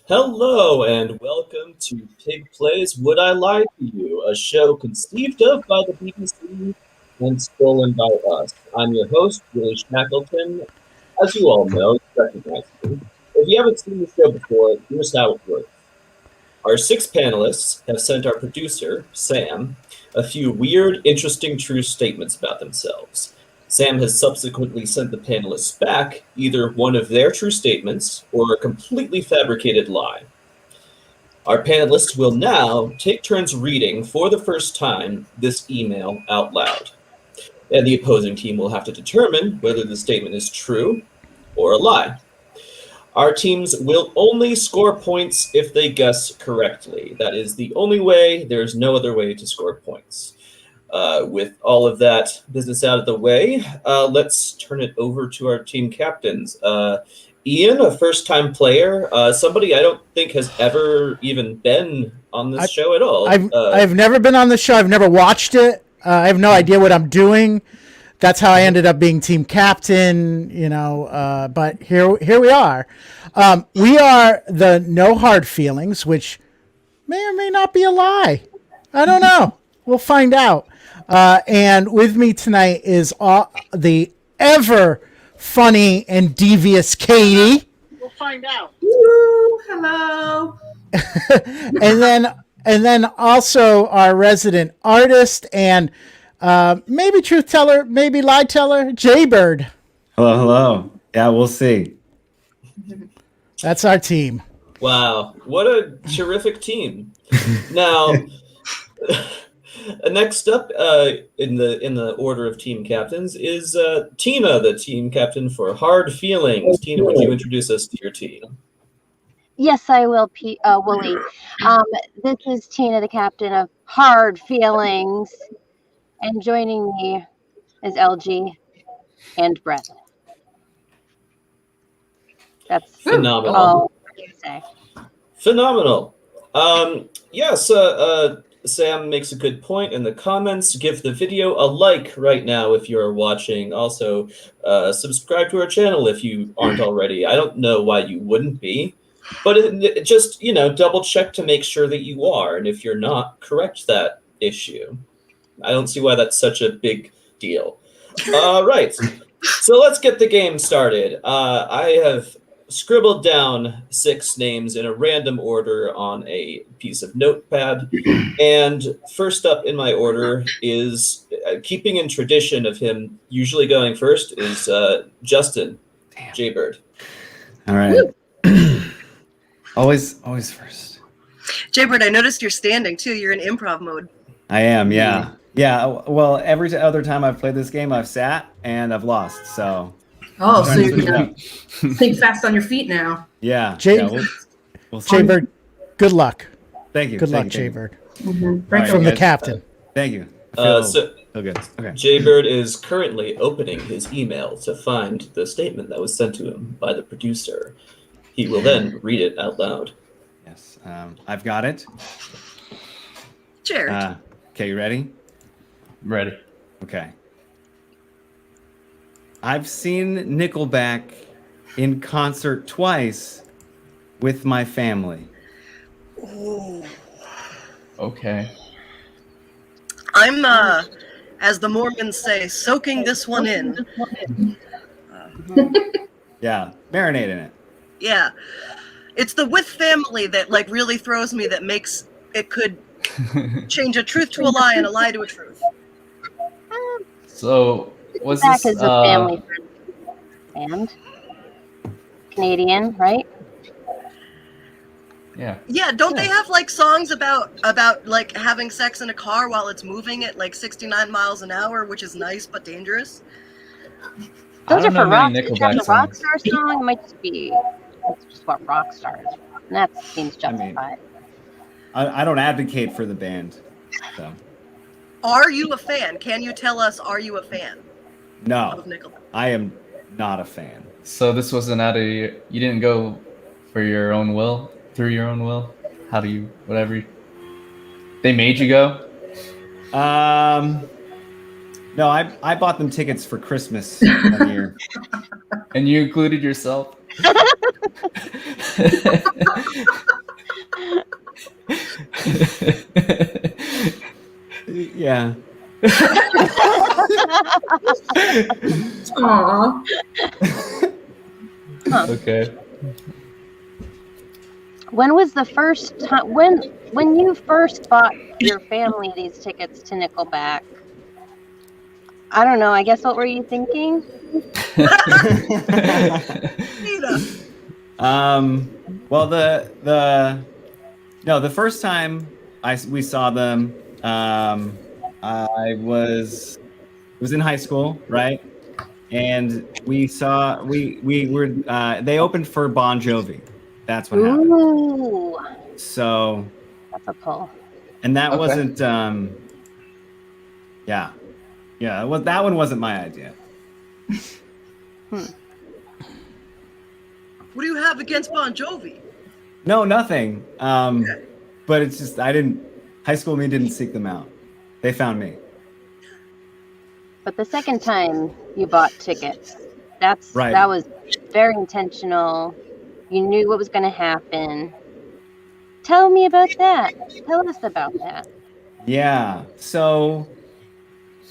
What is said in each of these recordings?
Hello and welcome to Pig Plays Would I Lie to You, a show conceived of by the BBC and stolen by us. I'm your host, Wooly Shackleton. As you all know, you recognize me. If you haven't seen the show before, here's how it works. Our 6 panelists have sent our producer, Sam, a few weird, interesting true statements about themselves. Sam has subsequently sent the panelists back either one of their true statements or a completely fabricated lie. Our panelists will now take turns reading for the first time this email out loud. And the opposing team will have to determine whether the statement is true or a lie. Our teams will only score points if they guess correctly. That is the only way. There's no other way to score points. With all of that business out of the way, let's turn it over to our team captains. Ian, a first-time player, somebody I don't think has ever even been on this show at all. I've never been on the show. I've never watched it. I have no idea what I'm doing. That's how I ended up being team captain, but here we are. We are the No Hard Feelings, which may or may not be a lie. I don't know. We'll find out. And with me tonight is the ever funny and devious Katie. We'll find out. Woo, hello. and then also our resident artist and maybe truth teller, maybe lie teller, Jaybird. Hello. Yeah, we'll see. That's our team. Wow, what a terrific team! Now, next up in the order of team captains is Tina, the team captain for Hard Feelings. Tina, would you introduce us to your team? Yes, I will, Wooly. This is Tina, the captain of Hard Feelings, and joining me is LG and Brett. That's phenomenal. All I can say. Phenomenal. Yes, Sam makes a good point in the comments. Give the video a like right now if you're watching. Also, subscribe to our channel if you aren't already. I don't know why you wouldn't be, but just, double check to make sure that you are. And if you're not, correct that issue. I don't see why that's such a big deal. Right. So let's get the game started. I have scribbled down 6 names in a random order on a piece of notepad. And first up in my order is, keeping in tradition of him usually going first, is Justin. Damn. Jaybird. All right. always first. Jaybird, I noticed you're standing too. You're in improv mode. I am, yeah. Yeah, well, every other time I've played this game, I've sat and I've lost, so... Oh, so you're going to think fast on your feet now. Yeah. We'll Jaybird, good luck. Thank you. Good luck, Jaybird. Mm-hmm. Right, from the captain. Thank you. So good. Okay. Jaybird is currently opening his email to find the statement that was sent to him by the producer. He will then read it out loud. Yes, I've got it. Cheers. Okay, you ready? Ready. Okay. I've seen Nickelback in concert twice with my family. Ooh. Okay. I'm, as the Mormons say, soaking this one in. Yeah, marinate in it. Yeah. It's the with family that, really throws me, that makes it could change a truth to a lie and a lie to a truth. So, was Back this is a family band. Canadian, right? Yeah. Yeah, don't they have songs about having sex in a car while it's moving at 69 miles an hour, which is nice but dangerous? Those are for rock. Nickelback The rock star song might just be. That's just what rock stars. And that seems justified. I don't advocate for the band. So. Are you a fan? Can you tell us? Are you a fan? No, of Nickelback? I am not a fan. So this wasn't out of you didn't go for your own will, through your own will? How do you, whatever? They made you go? No, I bought them tickets for Christmas one year. And you included yourself? Yeah. Aw. Okay. When was the first time when you first bought your family these tickets to Nickelback? I don't know. I guess what were you thinking? Nina. Well, the first time we saw them, I was in high school, right? And we were they opened for Bon Jovi. That's what happened. Ooh, So, that's a pull. and that Okay. wasn't yeah. Well, that one wasn't my idea. What do you have against Bon Jovi? No, nothing. But it's just high school me didn't seek them out. They found me. But the second time you bought tickets, that was very intentional. You knew what was going to happen. Tell me about that. Tell us about that. Yeah. So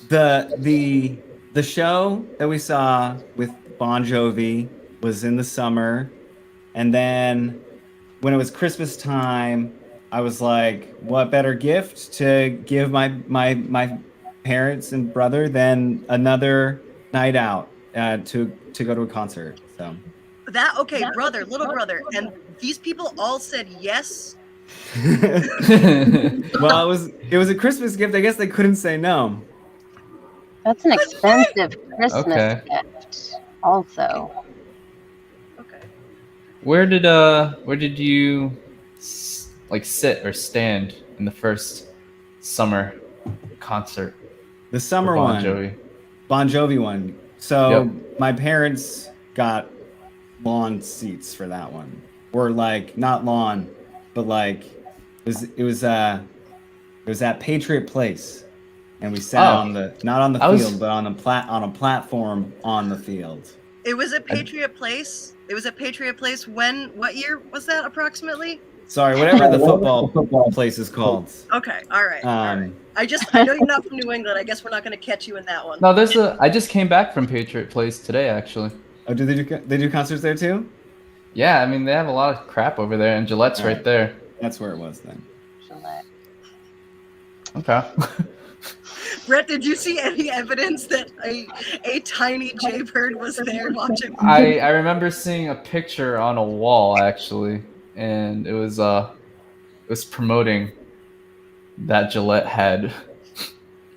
the show that we saw with Bon Jovi was in the summer, and then when it was Christmas time, I was like, what better gift to give my parents and brother than another night out to go to a concert. So Little brother, and these people all said yes. well, it was a Christmas gift. I guess they couldn't say no. That's an expensive Christmas Okay. gift, also. Okay. Where did you sit or stand in the first summer concert? The summer for Bon one, Jovi. Bon Jovi one. So Yep. my parents got lawn seats for that one, or like not lawn, but like it was at Patriot Place, and we sat Oh. on not on the I was- field, but on a platform on the field. It was at Patriot Place. It was at Patriot Place. What year was that approximately? Sorry, whatever the football place is called. Okay, all right. I know you're not from New England. I guess we're not going to catch you in that one. No, I just came back from Patriot Place today, actually. Oh, do they do concerts there too? Yeah, I mean they have a lot of crap over there, and Gillette's right there. That's where it was then. Gillette. Okay. Brett, did you see any evidence that a tiny Jaybird was there watching? I remember seeing a picture on a wall actually, and it was promoting that Gillette had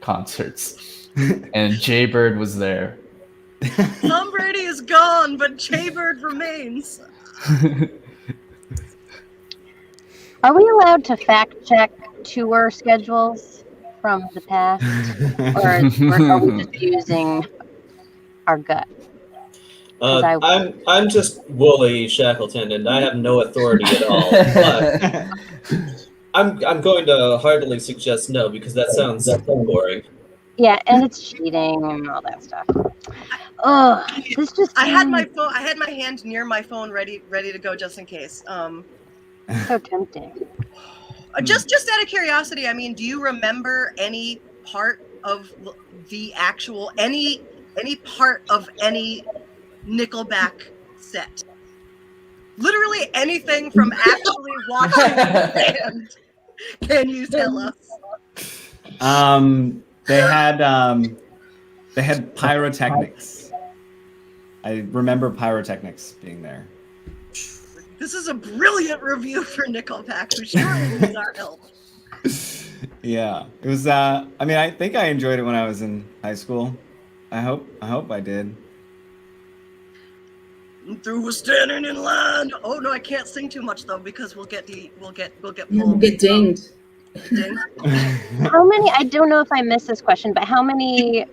concerts, and Jaybird was there. Tom Brady is gone, but Jaybird remains. Are we allowed to fact check tour schedules from the past? Or are we just using our gut? 'Cause I'm just Wooly Shackleton, and I have no authority at all. But I'm going to heartily suggest no, because that sounds boring. Yeah, and it's cheating and all that stuff. Oh, this just I had my phone. I had my hand near my phone, ready to go just in case. so tempting. Just out of curiosity, I mean, do you remember any part of the actual any part of any Nickelback set? Literally anything from actually watching the band. Can you tell us? They had pyrotechnics. I remember pyrotechnics being there. This is a brilliant review for Nickelback, who surely needs our help. Yeah, it was. I mean, I think I enjoyed it when I was in high school. I hope I did. Through was standing in line. Oh no, I can't sing too much though because we'll get You'll pulled. get dinged. Ding. How many? I don't know if I missed this question, but how many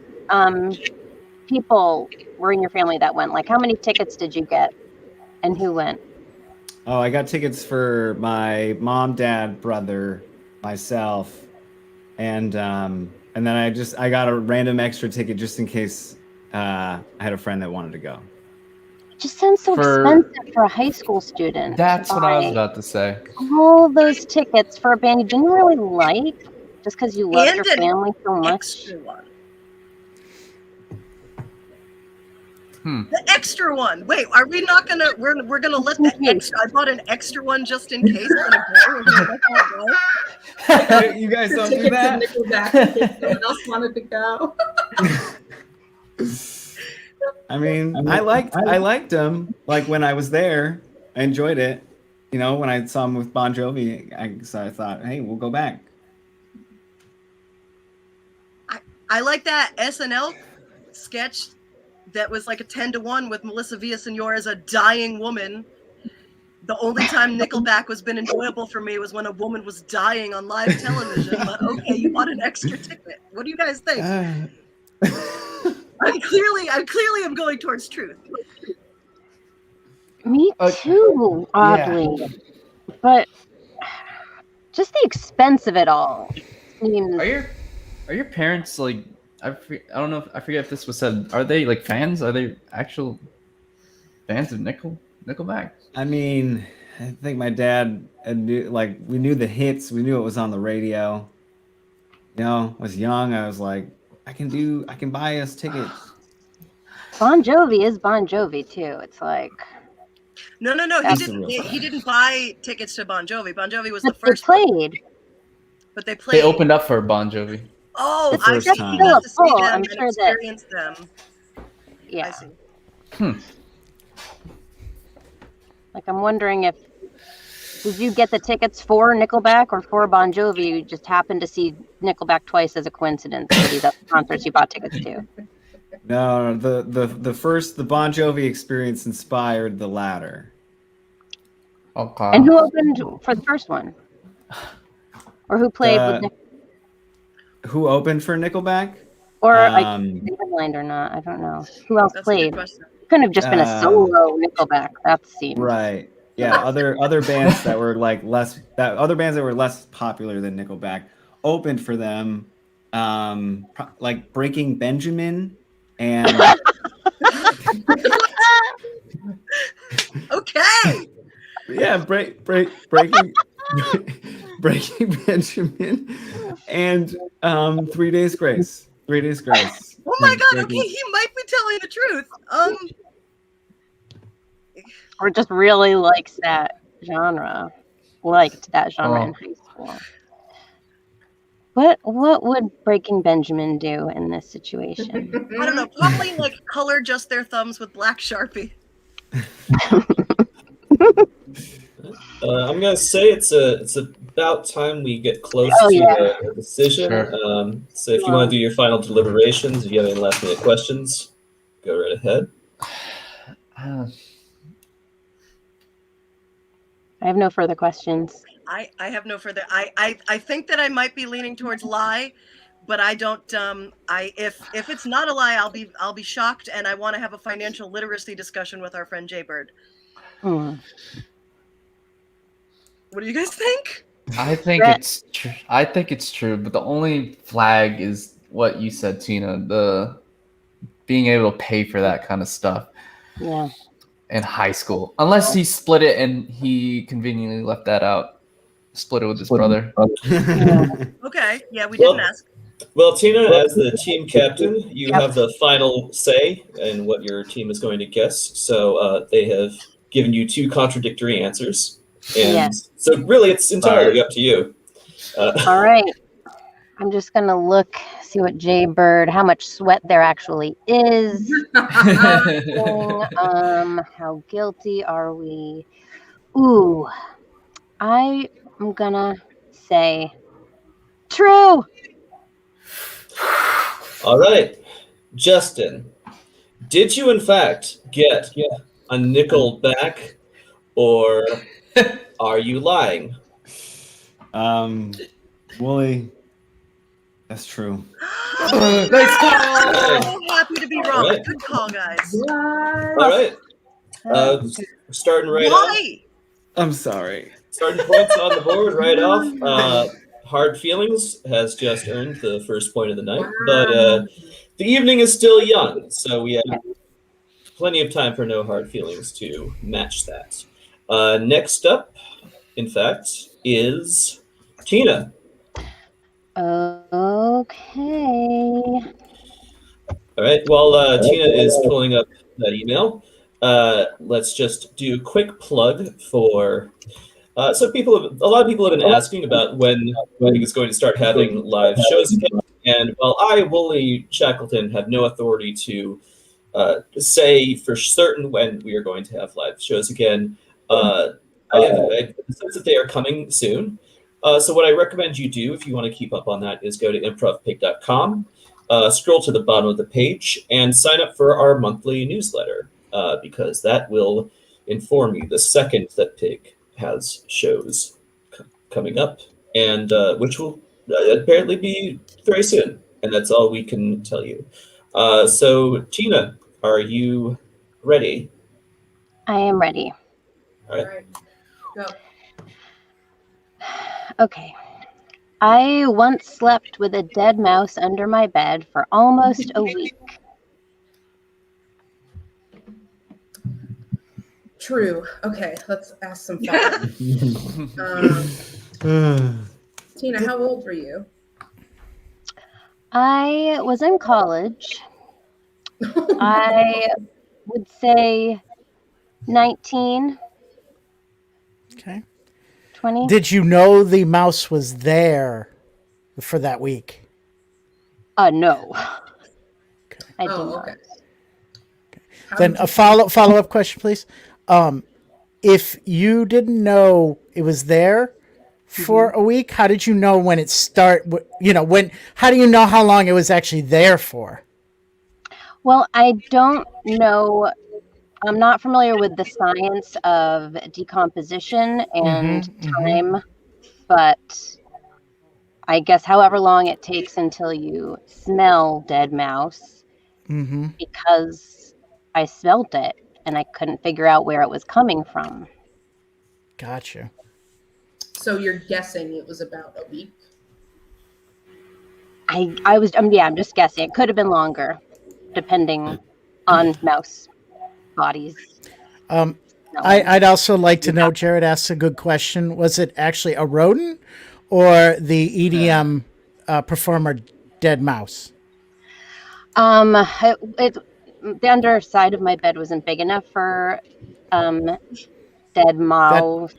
people were in your family that went? Like, how many tickets did you get, and who went? Oh, I got tickets for my mom, dad, brother, myself, and then I got a random extra ticket just in case I had a friend that wanted to go. just sounds so For- expensive for a high school student. That's to what I was buy about to say. all those tickets for a band you didn't really like, just because you loved And your an family so much. extra one. Hmm. The extra one. Wait, are we not gonna? We're gonna let the extra. I bought an extra one just in case. Gonna go. We're gonna let that go. You guys don't do Tickets that? to Nickelback in case someone else wanted to go. I mean, I liked them. Like when I was there, I enjoyed it. You know, when I saw him with Bon Jovi, so I thought, hey, we'll go back. I like that SNL sketch that was like a 10-1 with Melissa Villaseñor as a dying woman. The only time Nickelback was been enjoyable for me was when a woman was dying on live television. But okay, you bought an extra ticket. What do you guys think? I'm clearly going towards truth. Me too, oddly. But just the expense of it all seems. Are your parents like? I don't know. I forget if this was said. Are they like fans? Are they actual fans of Nickelback? I mean, I think my dad knew, like, we knew the hits. We knew it was on the radio. You know, I was young. I was like, I can buy us tickets. Bon Jovi is Bon Jovi too. It's like. No. That's He didn't buy tickets to Bon Jovi. Bon Jovi was But the first. they played. But they played. They opened up for Bon Jovi. Oh, The I first see. time. You got to see Still, them I'm and sure that- experience them. Yeah. I see. Like I'm wondering if did you get the tickets for Nickelback or for Bon Jovi? You just happened to see Nickelback twice as a coincidence for these other concerts you bought tickets to. No, the Bon Jovi experience inspired the latter. Okay. And who opened for the first one? Or who played with Nick? Who opened for Nickelback? Or like headlined or not? I don't know. Who else That's a good played? question. Couldn't have just been a solo Nickelback. That seems Right. Yeah, other bands that were like less popular than Nickelback opened for them, like Breaking Benjamin and Okay. yeah, breaking Breaking Benjamin and 3 Days Grace. 3 Days Grace. Oh my God. Okay, he might be telling the truth. or just really likes that genre. Liked that genre in high school. What would Breaking Benjamin do in this situation? I don't know. Probably like color just their thumbs with black Sharpie. I'm gonna say it's about time we get close to a decision. Sure. So if you want to do your final deliberations, if you have any last minute questions, go right ahead. I have no further questions. I have no further. I think that I might be leaning towards lie, but I don't. If it's not a lie, I'll be shocked, and I want to have a financial literacy discussion with our friend Jay Bird. What do you guys think? I think it's true. I think it's true, but the only flag is what you said, Tina. The being able to pay for that kind of stuff. Yeah. In high school, unless he split it and he conveniently left that out. Split it with his brother. Okay. Yeah, we didn't ask. Well, Tina, as the team captain, you have the final say in what your team is going to guess. So they have given you two contradictory answers. And so really it's entirely up to you. All right. I'm just going to look, see what Jay Bird, how much sweat there actually is. How guilty are we? Ooh, I am going to say true. All right. Justin, did you in fact get a nickel back, or are you lying? Wooly, that's true. Nice call. I'm so happy to be wrong. Right. Good call, guys. All right. Starting right Why? I'm sorry. Starting points on the board right off. Hard Feelings has just earned the first point of the night, but the evening is still young. So we have plenty of time for no hard feelings to match that. Next up, in fact, is Tina. Okay. All right. While Tina is pulling up that email, let's just do a quick plug for. A lot of people have been asking about when Pig is going to start having live shows again. And while I, Wooly Shackleton, have no authority to say for certain when we are going to have live shows again, I have a sense that they are coming soon. So what I recommend you do if you want to keep up on that is go to improvpig.com, scroll to the bottom of the page, and sign up for our monthly newsletter, because that will inform you the second that Pig has shows coming up, and which will apparently be very soon. And that's all we can tell you. So, Tina, are you ready? I am ready. All right. All right. Go. Okay. I once slept with a dead mouse under my bed for almost a week. True. Okay, let's ask some fun. Tina, how old were you? I was in college. I would say 19, Okay. 20. Did you know the mouse was there for that week? No. I did Oh, not. okay. How Then did a you- follow up question, please. If you didn't know it was there for a week, how did you know when it start? How do you know how long it was actually there for? Well, I don't know. I'm not familiar with the science of decomposition and time, but I guess however long it takes until you smell dead mouse, because I smelled it and I couldn't figure out where it was coming from. Gotcha. So you're guessing it was about a week? I'm just guessing. It could have been longer, depending on mouse bodies. I'd also like to know, Jared asks a good question. Was it actually a rodent or the EDM performer Dead Mouse? The underside of my bed wasn't big enough for dead mouse,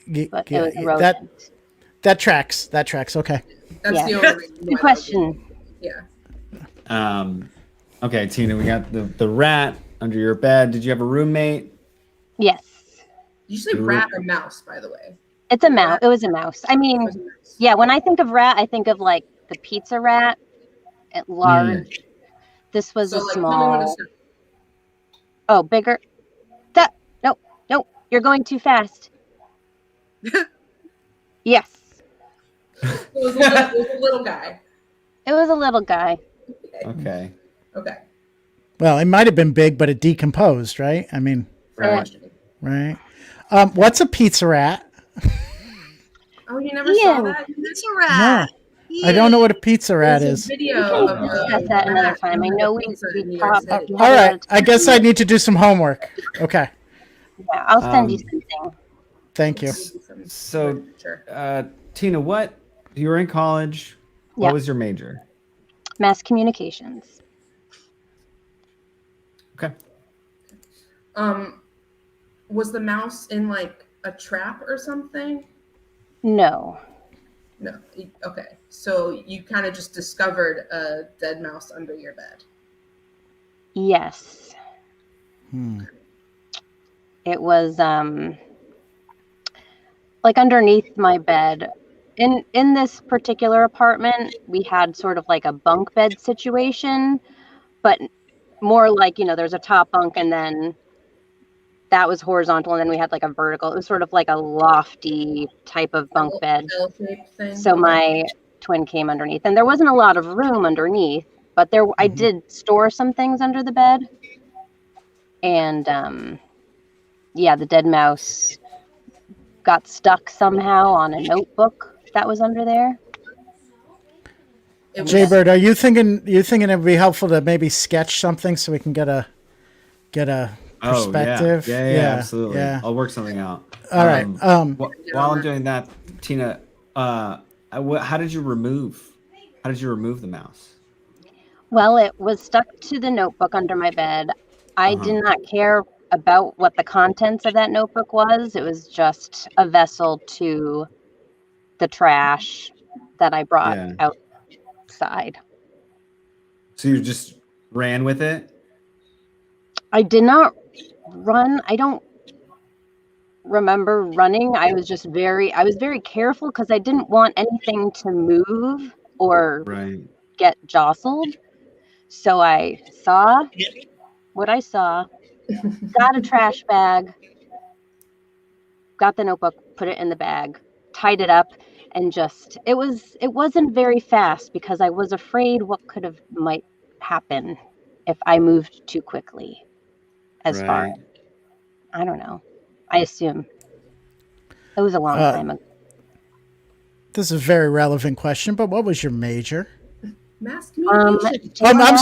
but it was a rodent. That tracks. That tracks. Okay. That's Yeah. the only reason. Good question. Yeah. Okay, Tina, we got the rat under your bed. Did you have a roommate? Yes. Did you say rat or mouse, by the way? It's a mouse. It was a mouse. I mean, It was a mouse. yeah, when I think of rat, I think of like the pizza rat at large. This was So, a like, tell me when to small. stop. Oh, bigger. No, you're going too fast. Yes, It was a little guy. it was a little guy. Okay. Okay. Well, it might have been big, but it decomposed, right? I mean, Right. right. What's a pizza rat? Oh, you never saw Ian. that? It's a rat. I don't know what a pizza rat There's is. a video We of can discuss that another time. I know we New York talked. City. we All had a lot right. of I guess I need to do some homework. Okay. Yeah, I'll send you something. Thank you. So, Sure. Tina, you were in college. What Yeah. was your major? Mass communications. Okay. Was the mouse in like a trap or something? No. No. Okay. So you kind of just discovered a dead mouse under your bed. Yes. It was like underneath my bed. In this particular apartment, we had sort of like a bunk bed situation, but more like, there's a top bunk and then that was horizontal and then we had like a vertical. It was sort of like a lofty type of bunk bed. L-shaped thing. So my twin came underneath and there wasn't a lot of room underneath, but I did store some things under the bed. And the dead mouse got stuck somehow on a notebook that was under there. It was- Jaybird, are you thinking it'd be helpful to maybe sketch something so we can get a get a Oh perspective. yeah, absolutely. Yeah. I'll work something out. All right. While I'm doing that, Tina, how did you remove the mouse? Well, it was stuck to the notebook under my bed. I Uh-huh. did not care about what the contents of that notebook was. It was just a vessel to the trash that I brought Yeah. outside. So you just ran with it? I did not run. I don't remember running. I was very careful because I didn't want anything to move or Right. get jostled. So I saw what I saw, got a trash bag, got the notebook, put it in the bag, tied it up, and it wasn't very fast because I was afraid what might happen if I moved too quickly. As far as, I don't know. I assume it was a long time ago. This is a very relevant question, but what was your major? Mass communication. I'm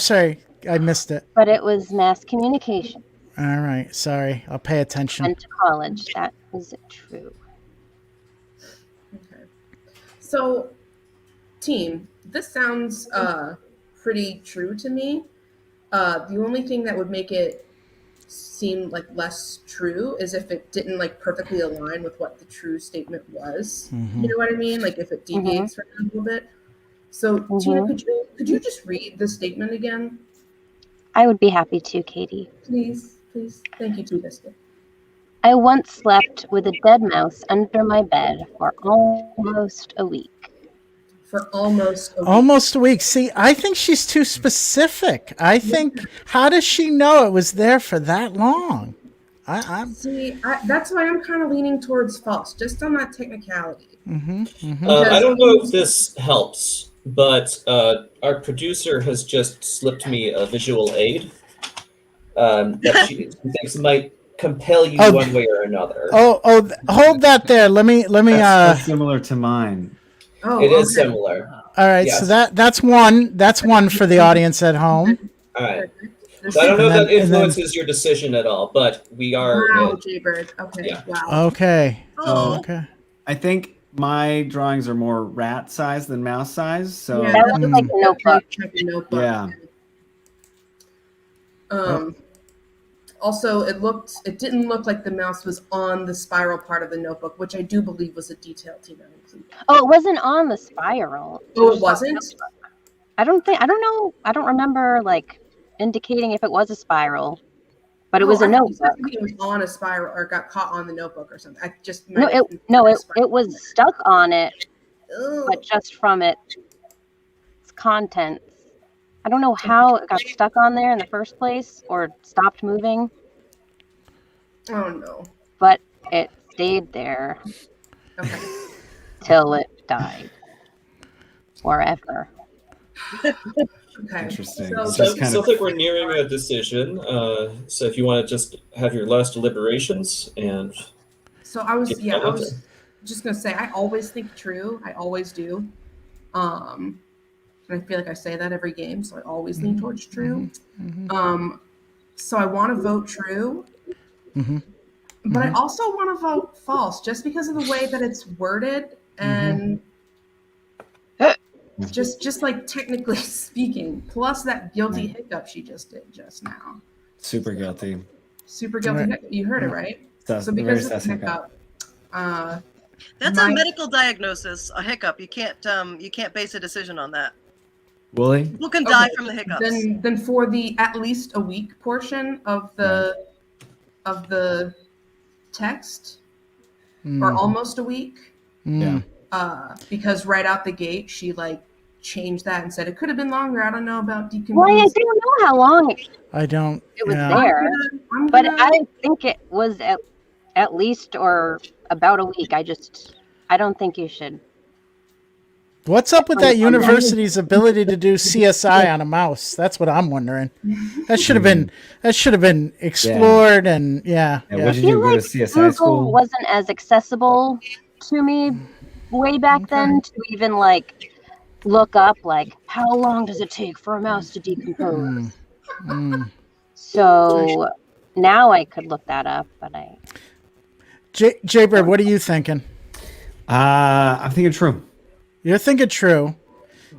sorry. I missed it. But it was mass communication. All right. Sorry. I'll pay attention. Went to college. That is true. Okay. So, team, this sounds pretty true to me. The only thing that would make it seem like less true is if it didn't like perfectly align with what the true statement was. Mm-hmm. You know what I mean? Like if it deviates from it a little bit. So, Tina, could you just read the statement again? I would be happy to, Katie. Please. Thank you, Tina. I once slept with a dead mouse under my bed for almost a week. Almost a week. See, I think she's too specific. I think, how does she know it was there for that long? That's why I'm kind of leaning towards false, just on that technicality. I don't know if this helps, but our producer has just slipped me a visual aid that she thinks might compel you one way or another. Hold that there. Let me. That's similar to mine. It is similar. All right, yes. So that's one. That's one for the audience at home. All right. So I don't know if that influences your decision at all, but we are. Wow, Jaybird. Okay. Yeah. Wow. Okay. Okay. I think my drawings are more rat size than mouse size. So that was like a notebook. Yeah. Also, it didn't look like the mouse was on the spiral part of the notebook, which I do believe was a detail Tina included. Oh, it wasn't on the spiral. Oh, it wasn't? I don't know. I don't remember like indicating if it was a spiral, but it was a notebook. It was on a spiral or got caught on the notebook or something. It was stuck on it, but just from its contents. I don't know how it got stuck on there in the first place or stopped moving. Oh no. But it stayed there. Okay. Till it died. Forever. Okay. Interesting. Sounds like we're nearing a decision. So if you want to just have your last deliberations and. So I was just gonna say I always think true. I always do. And I feel like I say that every game, so I always lean towards true. So I want to vote true, but I also want to vote false, just because of the way that it's worded and just like technically speaking, plus that guilty hiccup she just did just now. Super guilty. Super guilty hiccup. You heard it right. So because of the hiccup. That's a medical diagnosis, a hiccup. You can't base a decision on that. Wooly? People can die from the hiccups. Then for the at least a week portion of the text, or almost a week. Yeah. Because right out the gate she like changed that and said it could have been longer. I don't know about decomposing. Well, I don't know how long it was there, but I think it was at least or about a week. I don't think you should. What's up with that university's ability to do CSI on a mouse? That's what I'm wondering. That should have been explored and What did you go to CSI Google school? Wasn't as accessible to me way back then to even like look up like how long does it take for a mouse to decompose. So now I could look that up, but I. Jaybird, what are you thinking? I'm thinking true. You're thinking true.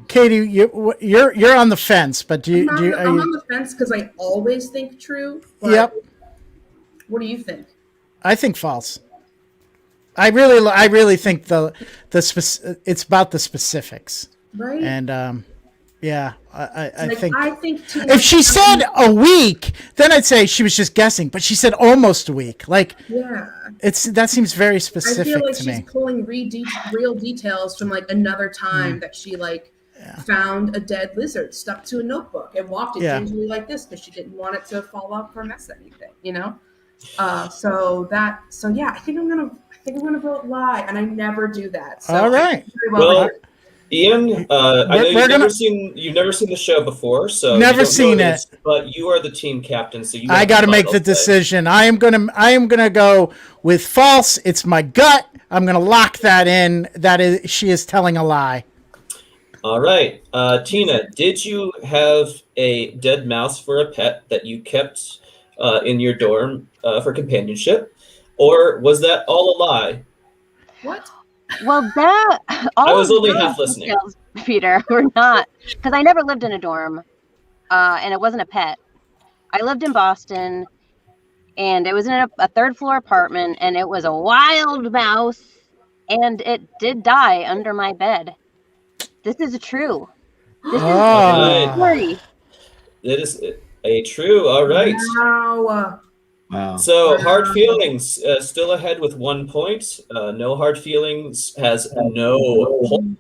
Katie, you're on the fence, but I'm on the fence because I always think true. But Yep. What do you think? I think false. I really think it's about the specifics, right? And yeah, I think if she said a week, then I'd say she was just guessing. But she said almost a week. Like, yeah, that seems very specific I feel like to she's me. pulling real details from like another time that she found a dead lizard stuck to a notebook and walked it gingerly like this because she didn't want it to fall off or mess anything, you know. So yeah, I think I'm gonna vote lie, and I never do that. So all right. Well, Ian, I know you've never seen the show before, so never seen it. But you are the team captain, so I got to make the decision. I am gonna go with false. It's my gut. I'm gonna lock that in. She is telling a lie. All right, Tina, did you have a dead mouse for a pet that you kept in your dorm for companionship, or was that all a lie? What? Well, that I was only half listening. Details, Peter, were not, because I never lived in a dorm, and it wasn't a pet. I lived in Boston, and it was in a third floor apartment, and it was a wild mouse, and it did die under my bed. This is true. This is a story. It is a true. All right. Wow. So hard feelings still ahead with 1 point. No hard feelings has no points.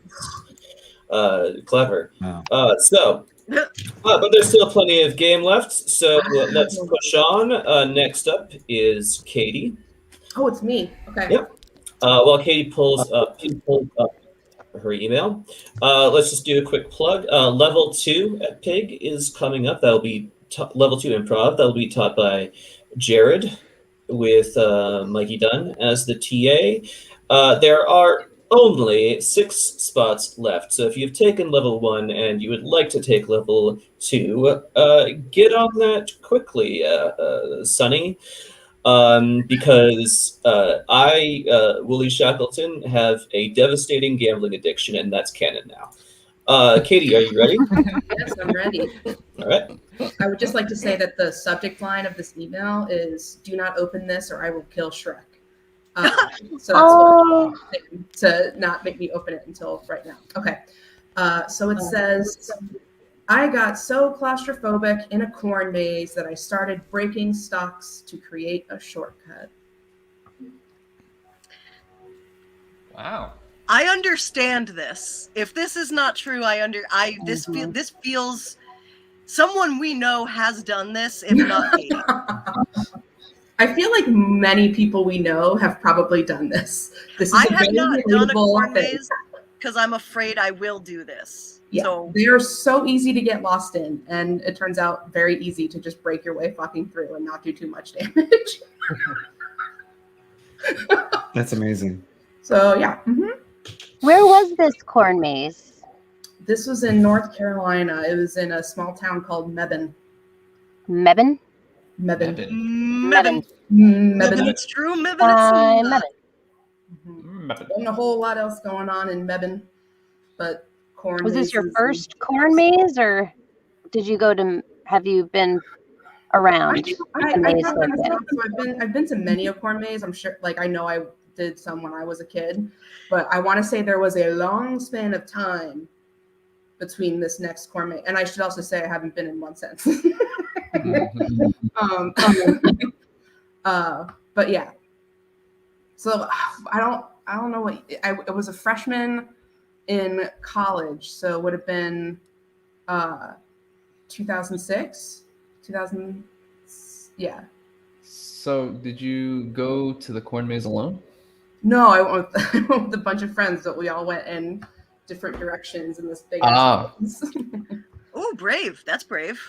Clever. Wow. But there's still plenty of game left. So let's push on. Next up is Katie. Oh, it's me. Okay. Yep. While Katie pulls up her email, let's just do a quick plug. Level 2 at PIG is coming up. That'll be level 2 improv. That'll be taught by Jared with Mikey Dunn as the TA. There are only 6 spots left. So if you've taken level 1 and you would like to take level 2, get on that quickly, Sonny. Because I, Wooly Shackleton, have a devastating gambling addiction, and that's canon now. Katie, are you ready? Yes, I'm ready. All right. I would just like to say that the subject line of this email is "Do not open this, or I will kill Shrek." So that's what I'm saying, to not make me open it until right now. Okay. So it says, I got so claustrophobic in a corn maze that I started breaking stocks to create a shortcut. Wow. I understand this. If this is not true, this feels someone we know has done this, if not me. I feel like many people we know have probably done this. This is I have not done a corn maze because I'm afraid I will do this. Yeah, so they are so easy to get lost in, and it turns out very easy to just break your way fucking through and not do too much damage. That's amazing. So yeah. Mm-hmm. Where was this corn maze? This was in North Carolina. It was in a small town called Mebane. Mebane? Mebane. Mebane. Mebane. It's true. Mebane. It's not. Mm-hmm. There's a whole lot else going on in Mebane, but corn. Was this your first corn maze, or have you been around? I've been to many a corn maze. I'm sure, like I know I did some when I was a kid, but I want to say there was a long span of time between this next corn maze, and I should also say I haven't been in one since. But yeah. So I don't know what I was a freshman in college, so it would have been 2006, 2000. Yeah. So did you go to the corn maze alone? No, I went with a bunch of friends, but we all went in different directions in this big. Oh, brave! That's brave.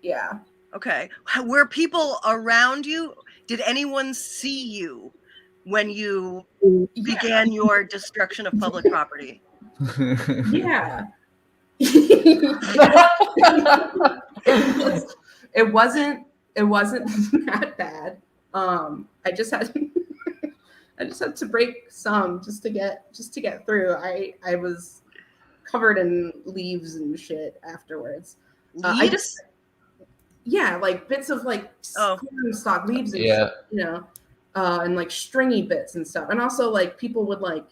Yeah. Okay. Were people around you? Did anyone see you when you began your destruction of public property? Yeah. It wasn't it wasn't that bad. I just had to break some just to get through. I was covered in leaves and shit afterwards. I just like bits of like corn stalk leaves and shit, and like stringy bits and stuff. And also like people would like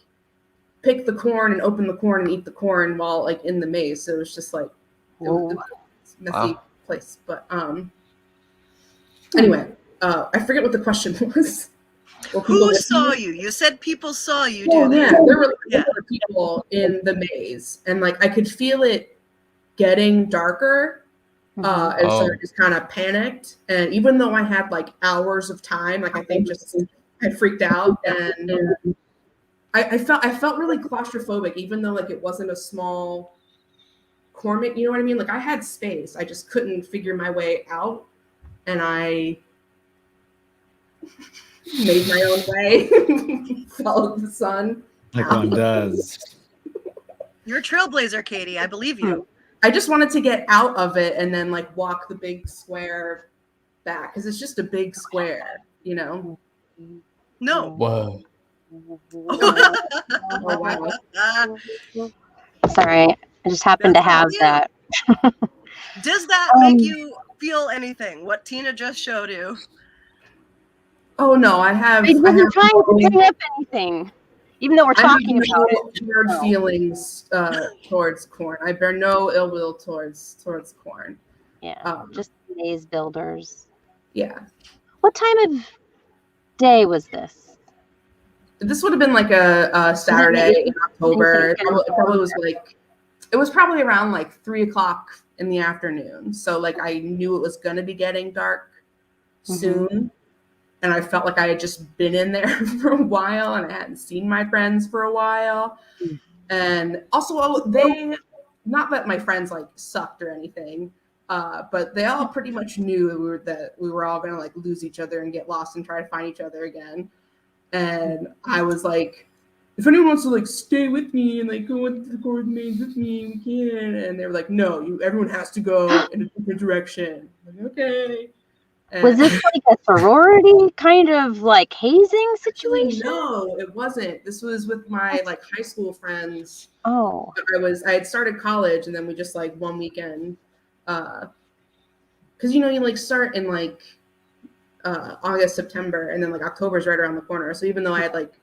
pick the corn and open the corn and eat the corn while like in the maze. So it was just like it was a messy place. But anyway, I forget what the question was. Who saw you? You said people saw you. There were people in the maze, and like I could feel it getting darker. And so I just kind of panicked. And even though I had like hours of time, like I think just I freaked out, and I felt really claustrophobic, even though like it wasn't a small corn. You know what I mean? Like I had space, I just couldn't figure my way out, and I made my own way, followed the sun. Like one does. You're a trailblazer, Katie. I believe you. I just wanted to get out of it and then like walk the big square back, because it's just a big square, you know? No. Whoa. Oh, wow. Sorry, I just happened to have that. Does that make you feel anything? What Tina just showed you? Oh no, I wasn't trying to bring up anything, even though we're talking about it. Weird feelings towards corn. I bear no ill will towards corn. Yeah, just maze builders. Yeah. What time of day was this? This would have been like a Saturday in October. It was probably around like 3:00 in the afternoon. So like I knew it was going to be getting dark soon. And I felt like I had just been in there for a while, and I hadn't seen my friends for a while. And also not that my friends like sucked or anything, but they all pretty much knew that we were all going to like lose each other and get lost and try to find each other again. And I was like, if anyone wants to like stay with me and like go into the coordinates with me, we can. And they were like, no, everyone has to go in a different direction. I'm like, okay. Was this like a sorority kind of like hazing situation? No, it wasn't. This was with my like high school friends. Oh. I had started college, and then we just like one weekend, because you like start in like August, September, and then like October's right around the corner. So even though I had like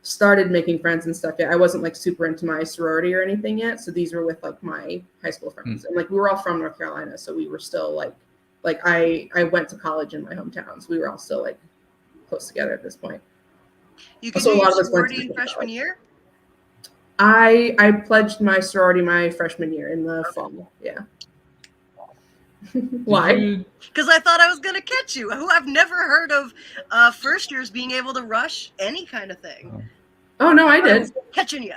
started making friends and stuff yet, I wasn't like super into my sorority or anything yet. So these were with like my high school friends, and like we were all from North Carolina, so we were still like I went to college in my hometown, so we were all still like close together at this point. You could do your sorority in freshman year? I pledged my sorority my freshman year in the fall. Yeah. Why? Because I thought I was going to catch you. I've never heard of first years being able to rush any kind of thing. Oh, no, I did. Catching you.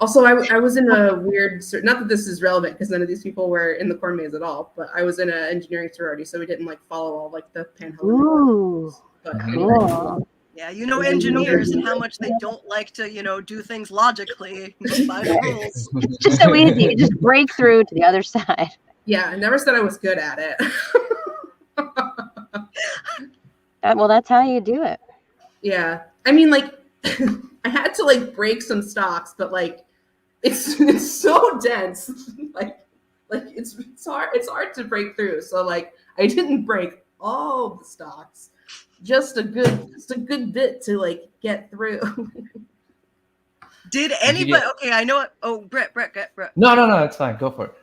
Also, I was in a weird, not that this is relevant because none of these people were in the corn maze at all, but I was in an engineering sorority, so we didn't like follow all like the panhandle. Ooh, but cool. Yeah, engineers and how much they don't like to, do things logically by the rules. It's just so easy. You just break through to the other side. Yeah, I never said I was good at it. Well, that's how you do it. Yeah. I mean, like, I had to, like, break some stocks, but, like, it's so dense. like it's hard to break through. So, like, I didn't break all the stocks. Just a good bit to, like, get through. Did anybody... Okay, I know it. Oh, Brett. No, it's fine. Go for it.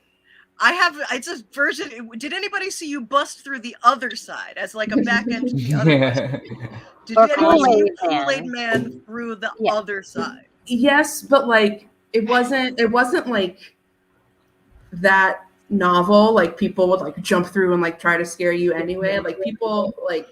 It's a version. Did anybody see you bust through the other side as like a back end to the other side? Did anybody see you Kool-Aid Man through the other side? Yes, but like it wasn't like that novel. Like people would like jump through and like try to scare you anyway. Like people like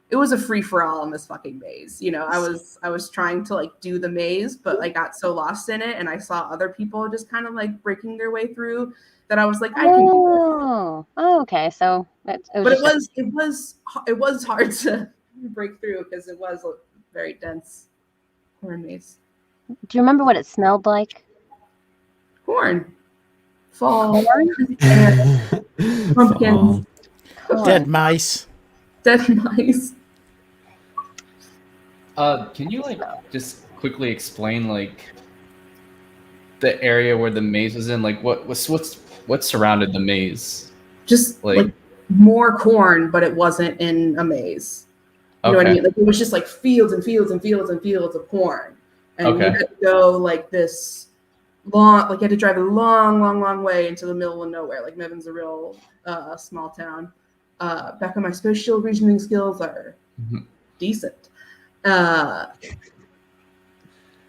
it was a free for all in this fucking maze. I was trying to like do the maze, but I got so lost in it, and I saw other people just kind of like breaking their way through that I was like, I can do this. Oh, okay. So it was hard to break through because it was a very dense corn maze. Do you remember what it smelled like? Corn. Fall. Corn? Pumpkin. Dead mice. Dead mice. Can you just quickly explain the area where the maze was in? Like what surrounded the maze? Just like more corn, but it wasn't in a maze. You know what I mean? Like it was just like fields and fields and fields and fields of corn, and you had to go like this long, like you had to drive a long way into the middle of nowhere. Like Mebhane's a real small town. Back on my spatial reasoning skills are decent.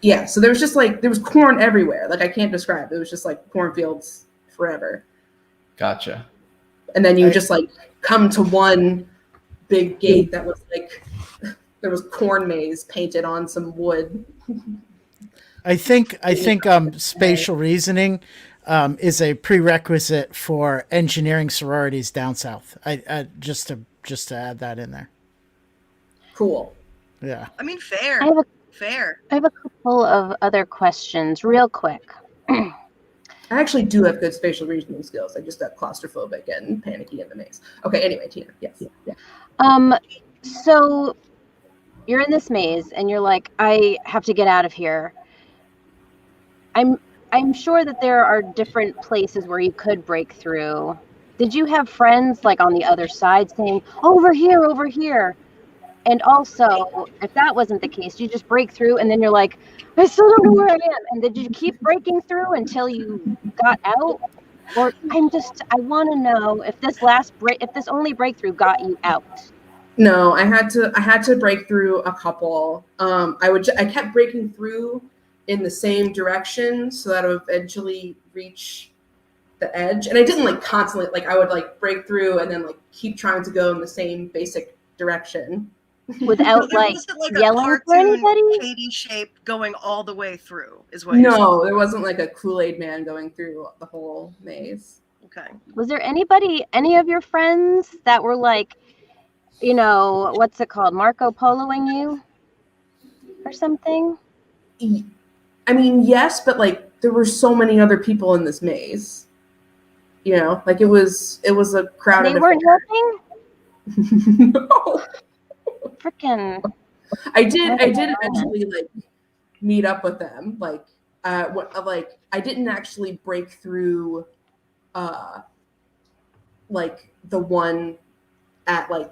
Yeah, so there was corn everywhere. Like I can't describe. It was just like cornfields forever. Gotcha. And then you would just like come to one big gate that was like there was corn maze painted on some wood. I think spatial reasoning is a prerequisite for engineering sororities down south. I just to add that in there. Cool. Yeah. I mean, fair. Fair. I have a couple of other questions, real quick. I actually do have good spatial reasoning skills. I just got claustrophobic and panicky in the maze. Okay, anyway, Tina. Yes. Yeah. So you're in this maze and you're like, I have to get out of here. I'm sure that there are different places where you could break through. Did you have friends like on the other side saying, over here? And also, if that wasn't the case, you just break through and then you're like, I still don't know where I am. And did you keep breaking through until you got out? Or I want to know if this only breakthrough got you out. No, I had to break through a couple. I kept breaking through in the same direction so that I would eventually reach the edge. And I didn't like constantly, like I would like break through and then like keep trying to go in the same basic direction. Without like yelling for anybody? Katie shape going all the way through is what you're saying. No, there wasn't like a Kool-Aid man going through the whole maze. Okay. Was there any of your friends that were like, you know, what's it called, Marco Poloing you or something? I mean, yes, but like there were so many other people in this maze. You know, like it was a crowded. They weren't helping? No. Freaking. I did eventually like meet up with them. Like I didn't actually break through like the one at like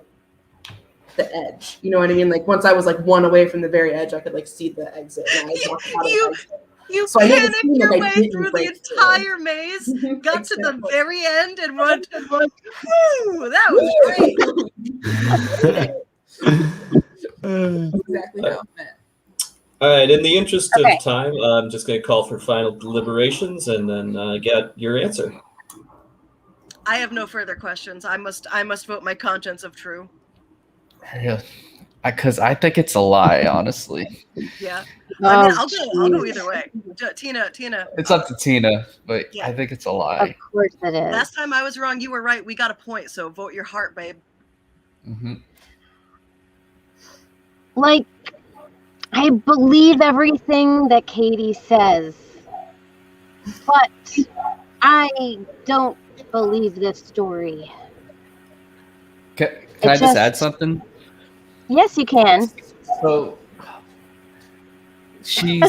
the edge. You know what I mean? Like once I was like one away from the very edge, I could like see the exit. And I walked out of the exit. You So panicked your like, way through the entire maze, got to the very end, and went, whoo, that was great. Exactly how it meant. All right, in the interest of time, I'm just going to call for final deliberations and then get your answer. I have no further questions. I must vote my conscience of true. Yeah, because I think it's a lie, honestly. Yeah, I mean, I'll go either way. Tina. It's up to Tina, but yeah. I think it's a lie. Of course it is. Last time I was wrong, you were right. We got a point, so vote your heart, babe. Mm-hmm. Like, I believe everything that Katie says, but I don't believe this story. Can I just add something? Yes, you can. So she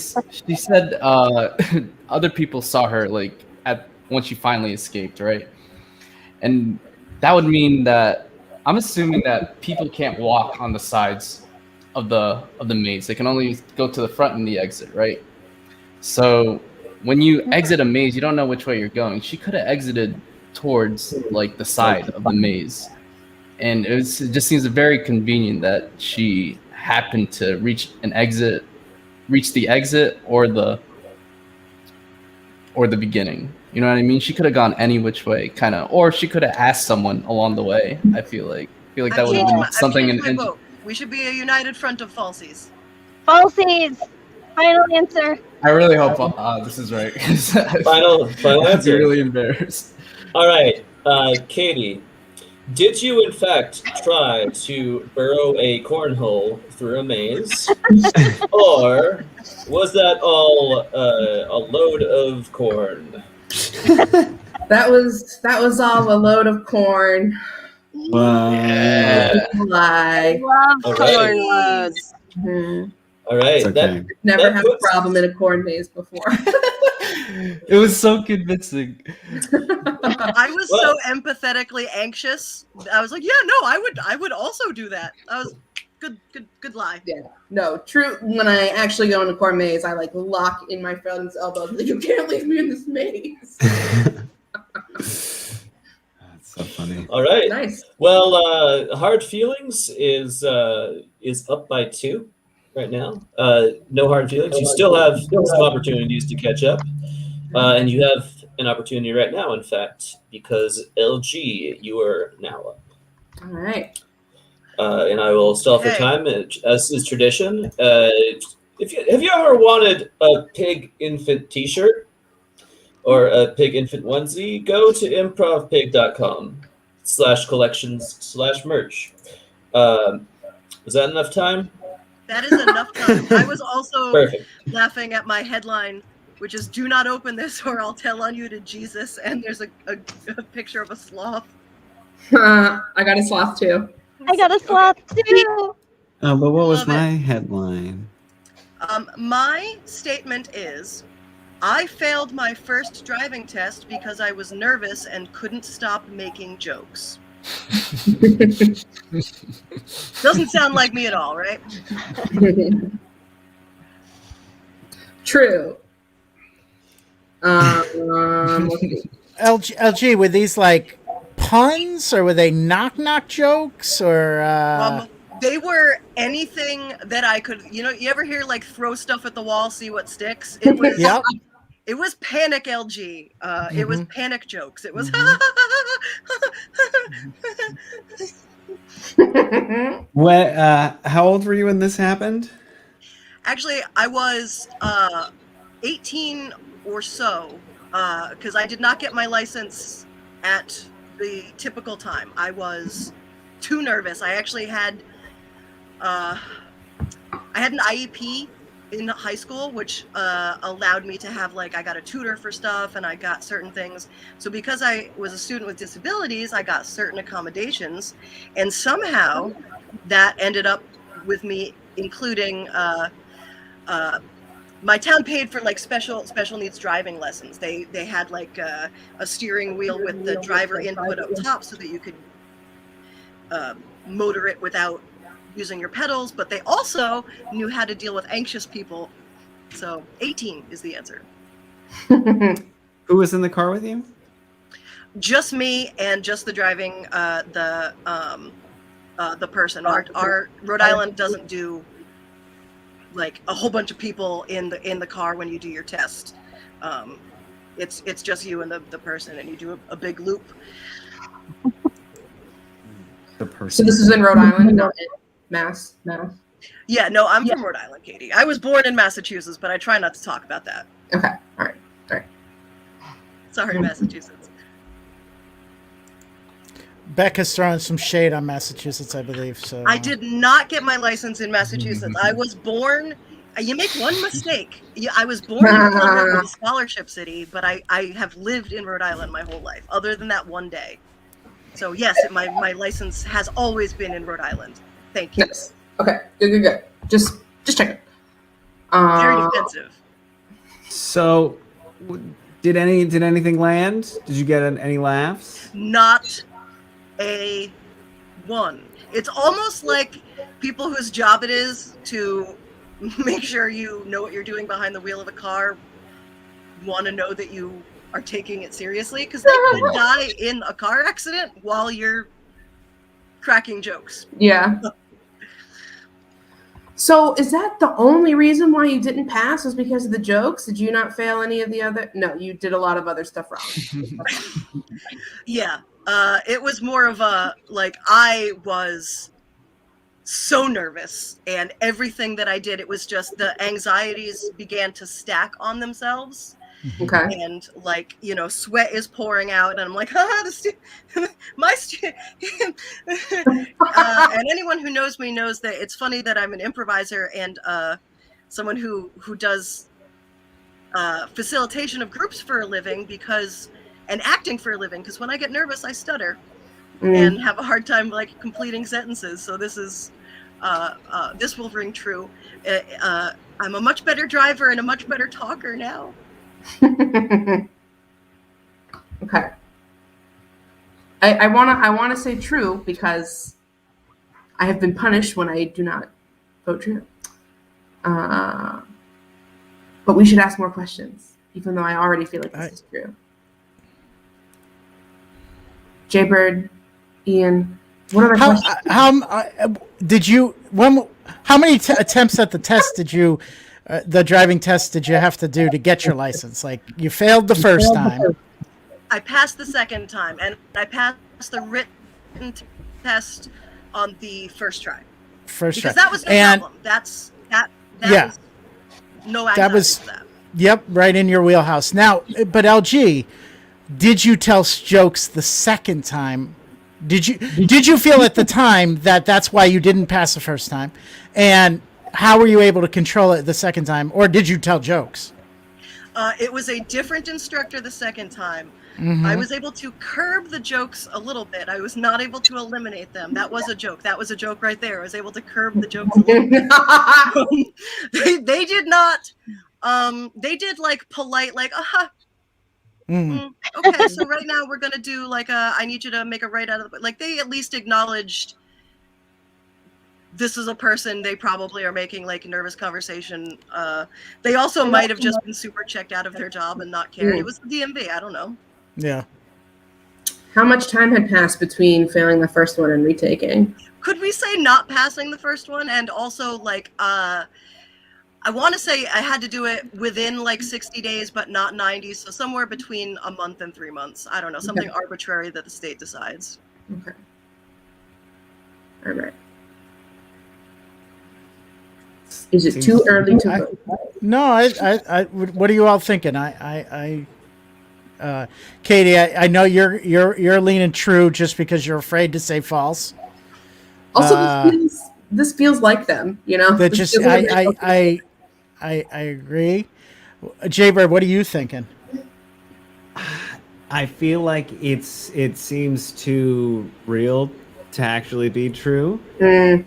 said other people saw her like when she finally escaped, right? And that would mean that I'm assuming that people can't walk on the sides of the maze. They can only go to the front and the exit, right? So when you exit a maze, you don't know which way you're going. She could have exited towards like the side of the maze. And it just seems very convenient that she happened to reach the exit or the beginning. You know what I mean? She could have gone any which way, kind of, or she could have asked someone along the way. I feel like that would have been something. We should be a united front of falsies. Falsies. Final answer. I really hope this is right. Final answer. I'm really embarrassed. All right, Katie. Did you, in fact, try to burrow a cornhole through a maze? Or was that all a load of corn? That was all a load of corn. Wow. Yeah. I Lie. love All corn right. loads. Mhm. All right. It's okay. Never That had puts- a problem in a corn maze before. It was so convincing. I was Well- so empathetically anxious. I was like, yeah, no, I would also do that. I was good lie. No, true. When I actually go in a corn maze, I like lock in my friend's elbow. Like, you can't leave me in this maze. That's so funny. All right. Nice. Well, Hard Feelings is up by 2 right now. No Hard Feelings. You still have some opportunities to catch up, and you have an opportunity right now, in fact, because LG, you are now up. All right. And I will stall for Okay. time, as is tradition. Have you ever wanted a pig infant T-shirt or a pig infant onesie? Go to improvpig.com/collections/merch. Was that enough time? That is enough time. I was also Perfect. laughing at my headline, which is "Do not open this, or I'll tell on you to Jesus." And there's a picture of a sloth. I got a sloth too. I got a sloth too. But what was Love it. my headline? My statement is, I failed my first driving test because I was nervous and couldn't stop making jokes. Doesn't sound like me at all, right? True. Let's see. LG, were these like puns or were they knock jokes or? They were anything that I could, you ever hear like throw stuff at the wall, see what sticks? It was, Yep. It was panic LG. It was panic jokes. It was, How old were you when this happened? Actually, I was 18 or so, because I did not get my license at the typical time. I was too nervous. I actually had an IEP in high school, which allowed me to have, like, I got a tutor for stuff and I got certain things. So because I was a student with disabilities, I got certain accommodations, and somehow that ended up with me including my town paid for like special needs driving lessons. They had like a steering wheel with the driver input up top so that you could motor it without using your pedals, but they also knew how to deal with anxious people. So 18 is the answer. Who was in the car with you? Just me and just the driving, the person. Our Rhode Island doesn't do like a whole bunch of people in the car when you do your test. It's just you and the person, and you do a big loop. The person. So this is in Rhode Island, not in Mass. No. Yeah, no, I'm from Rhode Island, Katie. I was born in Massachusetts, but I try not to talk about that. Okay. All right. Sorry, Massachusetts. Becca's throwing some shade on Massachusetts, I believe. So I did not get my license in Massachusetts. I was born. You make one mistake. I was born in Plymouth, a scholarship city, but I have lived in Rhode Island my whole life, other than that one day. So yes, my license has always been in Rhode Island. Thank you. Yes. Okay. Good. Just checking. Very defensive. So, did anything land? Did you get any laughs? Not a one. It's almost like people whose job it is to make sure you know what you're doing behind the wheel of a car want to know that you are taking it seriously, because they could die in a car accident while you're cracking jokes. Yeah. So is that the only reason why you didn't pass, was because of the jokes? Did you not fail any of the other? No, you did a lot of other stuff wrong. Yeah. It was more of a, like, I was so nervous, and everything that I did, it was just the anxieties began to stack on themselves. Okay. And like, sweat is pouring out, and I'm like, and anyone who knows me knows that it's funny that I'm an improviser and someone who does facilitation of groups for a living, and acting for a living, because when I get nervous I stutter. and have a hard time like completing sentences. So this will ring true. I'm a much better driver and a much better talker now. Okay. I wanna say true because I have been punished when I do not vote true. But we should ask more questions, even though I already feel like this is true. Jaybird, Ian, what are my questions? How many attempts at the test did you, the driving test, did you have to do to get your license? Like, you failed the first time. I passed the second time, and I passed the written test on the first try. Because that was no problem. That was no anxiety for that. Yep, right in your wheelhouse. Now, but LG, did you tell jokes the second time? Did you feel at the time that that's why you didn't pass the first time? And how were you able to control it the second time? Or did you tell jokes? It was a different instructor the second time. Mm-hmm. I was able to curb the jokes a little bit. I was not able to eliminate them. That was a joke. That was a joke right there. I was able to curb the jokes a little bit. They did not. They did like polite, like, okay, so right now we're gonna do like I need you to make a right out of the, like, they at least acknowledged this is a person they probably are making like nervous conversation. They also might have just been super checked out of their job and not cared. It was the DMV. I don't know. Yeah. How much time had passed between failing the first one and retaking? Could we say not passing the first one? And also, like, I want to say I had to do it within like 60 days, but not 90. So somewhere between a month and 3 months. I don't know, something arbitrary that the state decides. Okay. All right. Is it too early to vote? No, I what are you all thinking? Katie, I know you're leaning true just because you're afraid to say false. Also, this feels like them, you know. That just I agree. Jaybird, what are you thinking? I feel like it seems too real to actually be true. And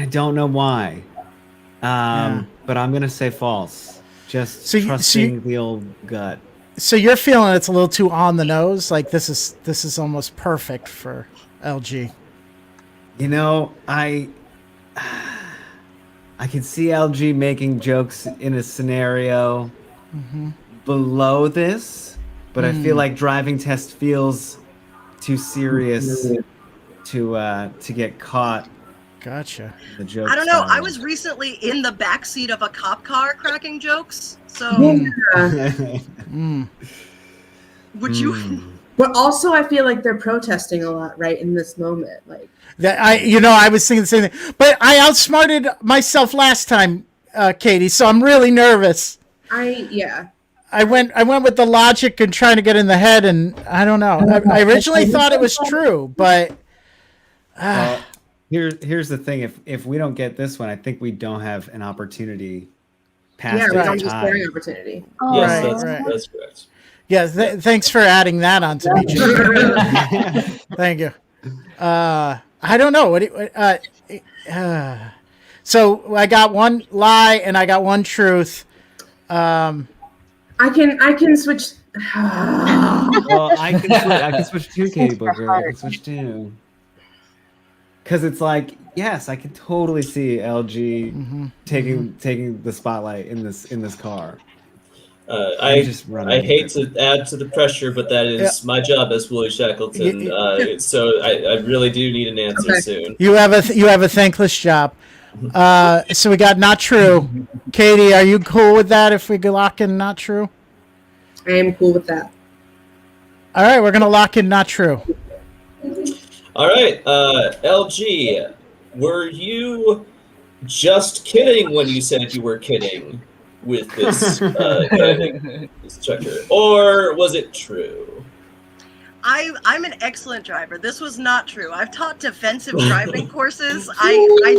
I don't know why. But I'm gonna say false. Just trusting the old gut. So you're feeling it's a little too on the nose, like this is almost perfect for LG. You know, I can see LG making jokes in a scenario below this, but I feel like driving test feels too serious to get caught. Gotcha. The joke. I don't know. I was recently in the backseat of a cop car cracking jokes. So would you? But also, I feel like they're protesting a lot right in this moment. Like that, I was thinking the same thing, but I outsmarted myself last time, Katie. So I'm really nervous. I went with the logic and trying to get in the head, and I don't know. I originally thought it was true, but here's the thing: if we don't get this one, I think we don't have an opportunity. Past we don't have a scoring opportunity. Oh, Yes, that's correct. Yeah, thanks for adding that on to me, Jim. Thank you. I don't know. So I got one lie and I got one truth. I can switch. Well, I can switch too, Katie Booker. I can switch too. Because it's like, yes, I can totally see LG taking the spotlight in this car. I hate to add to the pressure, but that is my job as Wooly Shackleton. So I really do need an answer soon. You have a thankless job. So we got not true. Katie, are you cool with that? If we lock in not true, I am cool with that. All right, we're gonna lock in not true. All right, LG, were you just kidding when you said you were kidding with this, this checker, or was it true? I'm an excellent driver. This was not true. I've taught defensive driving courses. I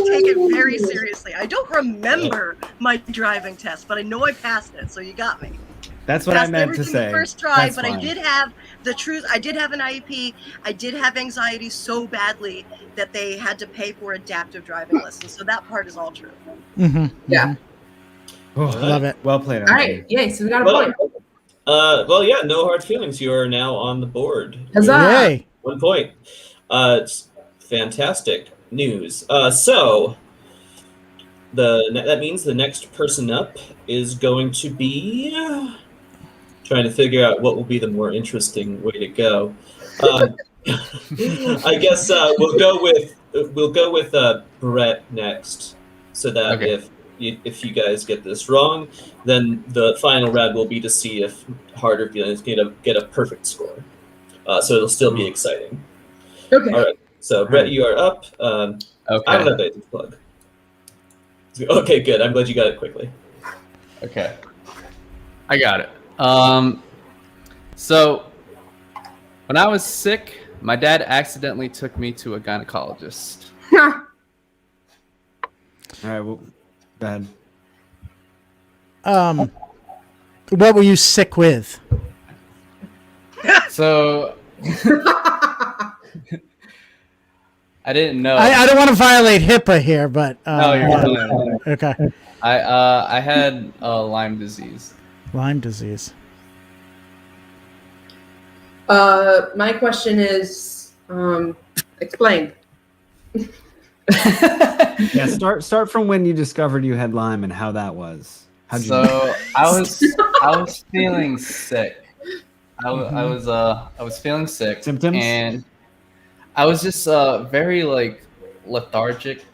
take it very seriously. I don't remember my driving test, but I know I passed it, so you got me. That's what I passed meant to everything say. the first try, That's but fine. I did have the truth. I did have an IEP. I did have anxiety so badly that they had to pay for adaptive driving lessons. So that part is all true. Yeah. Oh, Love it. Well played, All RJ. right. Yay. So we got a Well, point. yeah, no hard feelings. You are now on the board. Huzzah! Yay. 1 point. It's fantastic news. So that means the next person up is going to be trying to figure out what will be the more interesting way to go. I guess we'll go with Brett next, so that Okay. if you guys get this wrong, then the final round will be to see if harder feelings get a perfect score. So it'll still be exciting. Okay. All right. So Brett, you are up. I don't Okay. have anything to plug. Okay, good. I'm glad you got it quickly. Okay. I got it. So when I was sick, my dad accidentally took me to a gynecologist. All right, well, go ahead. What were you sick with? So I didn't know. I don't want to violate HIPAA here, but No, you're fine. okay. I had Lyme disease. Lyme disease. My question is, explain. Yeah, start from when you discovered you had Lyme and how that was. How'd you So I was feeling sick. I was feeling sick. Symptoms? And I was just very like lethargic.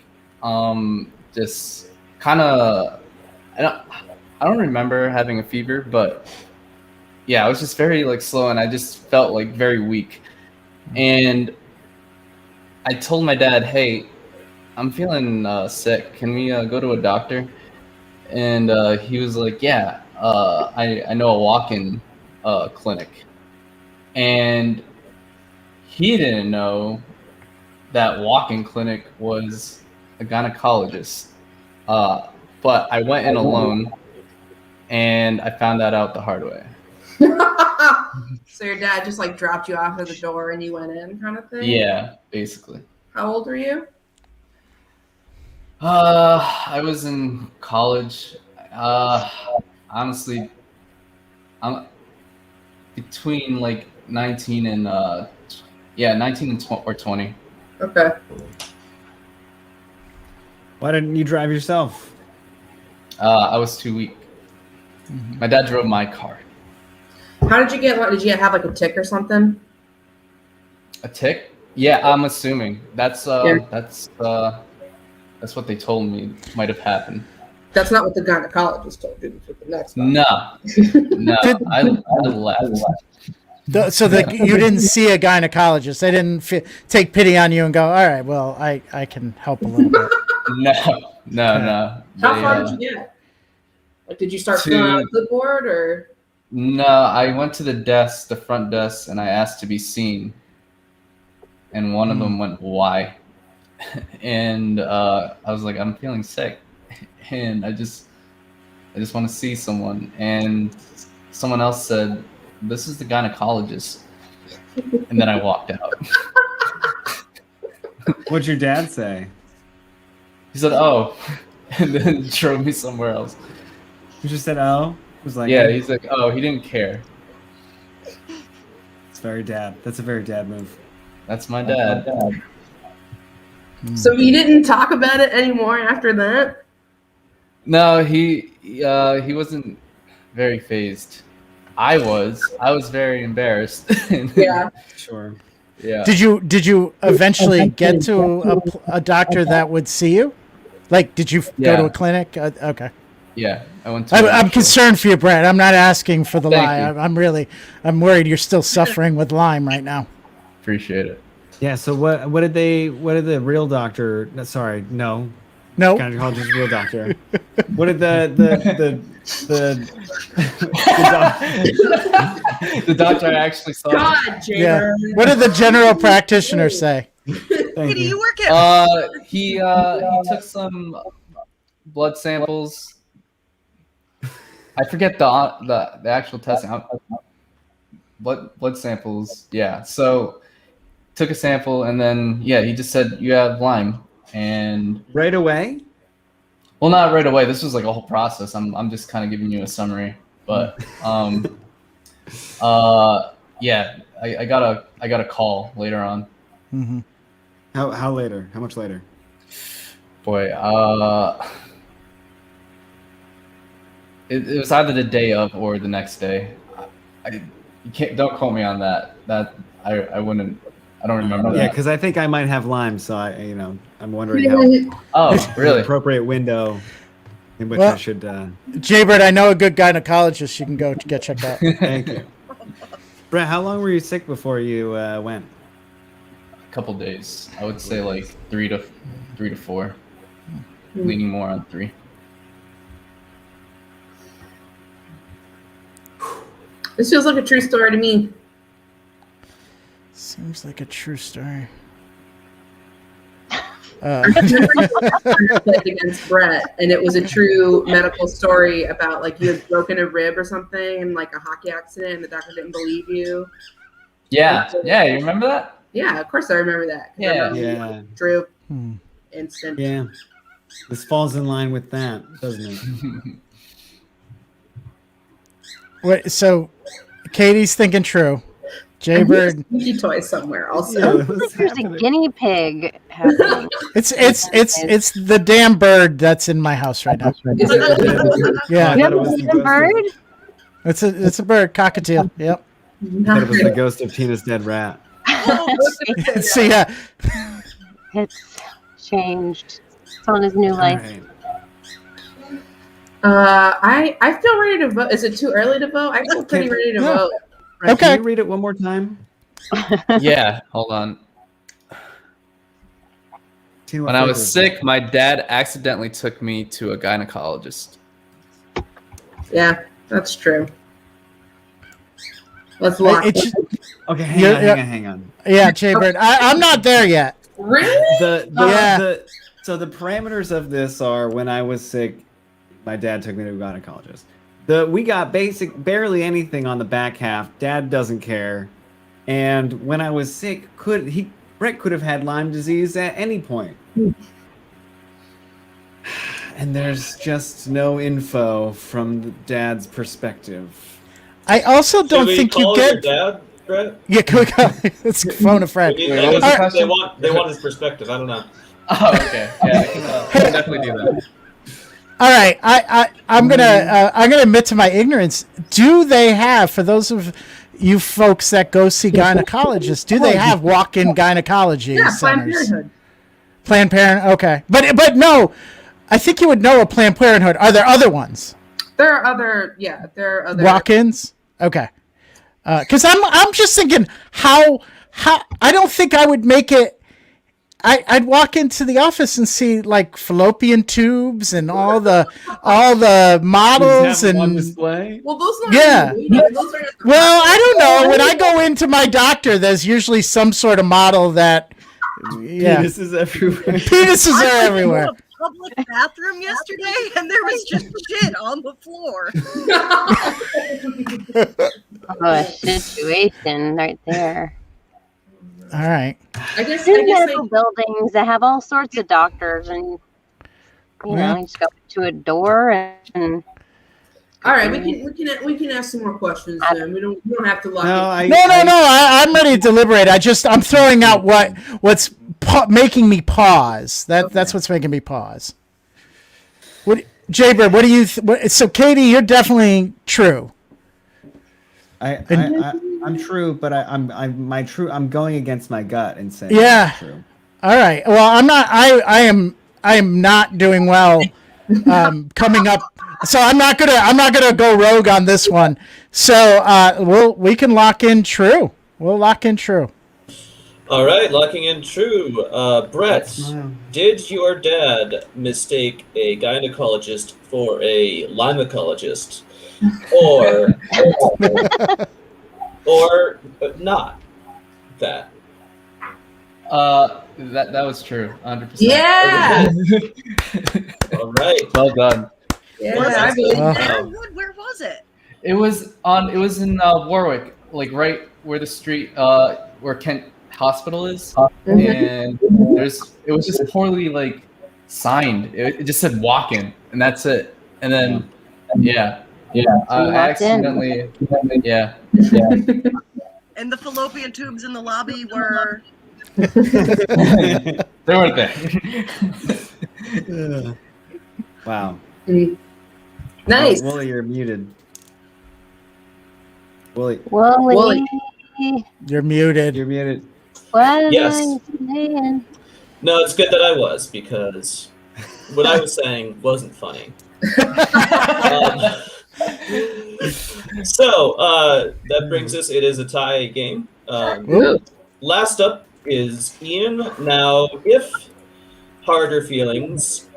Just kind of I don't remember having a fever, but yeah, I was just very like slow, and I just felt like very weak. And I told my dad, "Hey, I'm feeling sick. Can we go to a doctor?" And he was like, "Yeah, I know a walk-in clinic." And he didn't know that walk-in clinic was a gynecologist. But I went in alone, and I found that out the hard way. So your dad just like dropped you off at the door and you went in, kind of thing? Yeah, basically. How old were you? I was in college. Honestly, I'm between like 19 and 19 and 20. Okay. Why didn't you drive yourself? I was too weak. My dad drove my car. How did you get? Did you have like a tick or something? A tick? Yeah, I'm assuming that's Yeah. that's what they told me might have happened. That's not what the gynecologist told you. That's what the next one. No, I left. So you didn't see a gynecologist. They didn't take pity on you and go, all right, well, I can help a little bit. No. How far did you get? Like, did you start filling out a clipboard or? No, I went to the front desk, and I asked to be seen. And one of them went, "Why?" And I was like, "I'm feeling sick, and I just want to see someone." And someone else said, "This is the gynecologist." And then I walked out. What'd your dad say? He said, "Oh," and then drove me somewhere else. He just said, "Oh." It was like, Yeah, he's like, "Oh," he didn't care. It's very dad. That's a very dad move. That's my dad. So you didn't talk about it anymore after that? No, he wasn't very phased. I was very embarrassed. Yeah. Sure. Yeah. Did you eventually get to a doctor that would see you? Like, did you go to a clinic? Okay. Yeah, I went to. I'm concerned for you, Brad. I'm not asking for the Thank lie. you. I'm worried you're still suffering with Lyme right now. Appreciate it. Yeah. So what did the real doctor? Sorry, no. No. Gynecologist, real doctor. What did the The doctor I actually saw. God, Jamer. Yeah. What did the general practitioner say? Thank Do you. you work at? He took some blood samples, I forget the actual testing. Blood samples. Yeah. So took a sample, and then he just said you have Lyme, and Right away? well, not right away. This was like a whole process. I'm just kind of giving you a summary, but I got a call later on. Mm-hmm. How later? How much later? Boy, it was either the day of or the next day. Don't quote me on that. That I wouldn't. I don't remember that. Yeah, because I think I might have Lyme, so I'm wondering how Oh, really? the appropriate window in which I should. Jaybird, I know a good gynecologist. You can go to get checked out. Thank you. Brett, how long were you sick before you went? A couple days. I would say like 3 to 4. Leaning more on 3. This feels like a true story to me. Seems like a true story. Played against Brett, and it was a true medical story about like you had broken a rib or something in like a hockey accident, and the doctor didn't believe you. Yeah, you remember that? Yeah, of course I remember that. Yeah. True. Instant. Yeah. This falls in line with that, doesn't it? Wait, so Katie's thinking true. Jaybird. Sneaky toy somewhere also. It looks like there's a guinea pig happening. It's the damn bird that's in my house right now. Yeah. You have a damn bird? It's a bird, cockatiel. Yep. That was the ghost of Tina's dead rat. So yeah. It's changed. It's on his new life. Right. I feel ready to vote. Is it too early to vote? I feel pretty ready to vote. Brett, Okay. Can you read it one more time? Yeah, hold on. When I was sick, my dad accidentally took me to a gynecologist. Yeah, that's true. Let's lock it. Okay, hang on. Yeah, Jaybird. I'm not there yet. Really? So the parameters of this are when I was sick, my dad took me to a gynecologist. We got barely anything on the back half. Dad doesn't care. And when I was sick, Brett could have had Lyme disease at any point. And there's just no info from the dad's perspective. I also don't think you get. Your dad, Brett? Yeah, let's phone a friend. They want his perspective. I don't know. Oh, okay. Yeah, I can definitely do that. All right, I'm gonna admit to my ignorance. Do they have, for those of you folks that go see gynecologists, do they have walk-in gynecology Yeah, Planned centers? Parenthood. Planned Parenthood. Okay, but no, I think you would know a Planned Parenthood. Are there other ones? There are other Walk-ins. Okay, because I'm just thinking how I don't think I would make it. I'd walk into the office and see like fallopian tubes and all the models and on display. Well, those are Well, I don't know. When I go into my doctor, there's usually some sort of model that Penises everywhere. Penises are everywhere. I went to a public bathroom yesterday, and there was just shit on the floor. Oh, situation right there. All right. I guess Medical buildings that have all sorts of doctors, and you just go to a door and. All right, we can ask some more questions then. We don't have to lock it. No. I'm ready to deliberate. I'm throwing out what's making me pause. That's what's making me pause. Jaybird, what do you? So, Katie, you're definitely true. I'm true, but I'm going against my gut and saying true. All right. Well, I'm not. I am not doing well. Coming up, so I'm not gonna go rogue on this one. So we can lock in true. We'll lock in true. All right, locking in true. Brett, did your dad mistake a gynecologist for a lymecologist, or not that? That was true, 100%. Yeah. All right. Well done. Yeah, Well, I that's believe good. that. Where was it? It was in Warwick, like right where the street where Kent Hospital is, and it was just poorly like signed. It just said walk in, and that's it. And then yeah, So you I walked in. accidentally yeah. And the fallopian tubes in the lobby were. They weren't there. Wow. Nice. Oh, Wooly, you're muted. Wooly, Wooly. You're muted. you're muted. What Yes. am I saying? No, it's good that I was, because what I was saying wasn't funny. So that brings us. It is a tie game. Ooh. Last up is Ian. Now, if Harder Feelings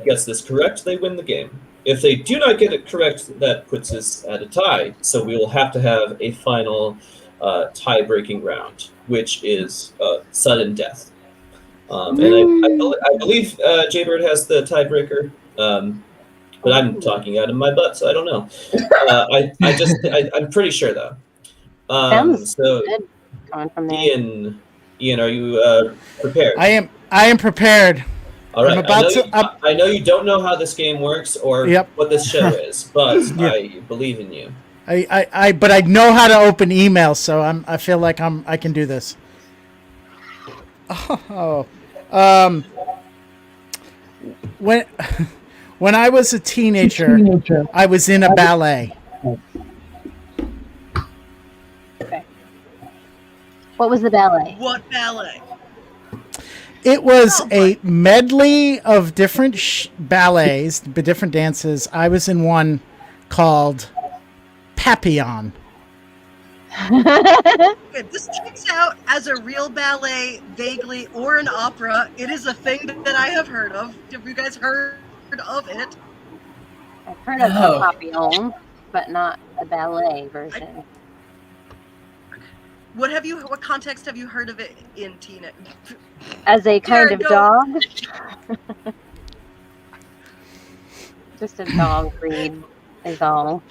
gets this correct, they win the game. If they do not get it correct, that puts us at a tie. So we will have to have a final tie-breaking round, which is sudden death. And I believe Jaybird has the tiebreaker, but I'm talking out of my butt, so I don't know. I'm pretty sure though. Sounds So good coming from there. Ian, are you prepared? I am prepared. All right. I'm about I know you don't know how this game works or Yep. what this show is, but Yeah. I believe in you. But I know how to open emails, so I feel like I can do this. Oh, when I was a teenager, I was in a ballet. What was the ballet? What ballet? It was a medley of different ballets, different dances. I was in one called Papillon. Okay, this checks out as a real ballet, vaguely, or an opera. It is a thing that I have heard of. Have you guys heard of it? I've heard of the Papillon, but not the ballet version. What context have you heard of it in, Tina? As a kind of Jared, go. dog? Just a dog breed is all.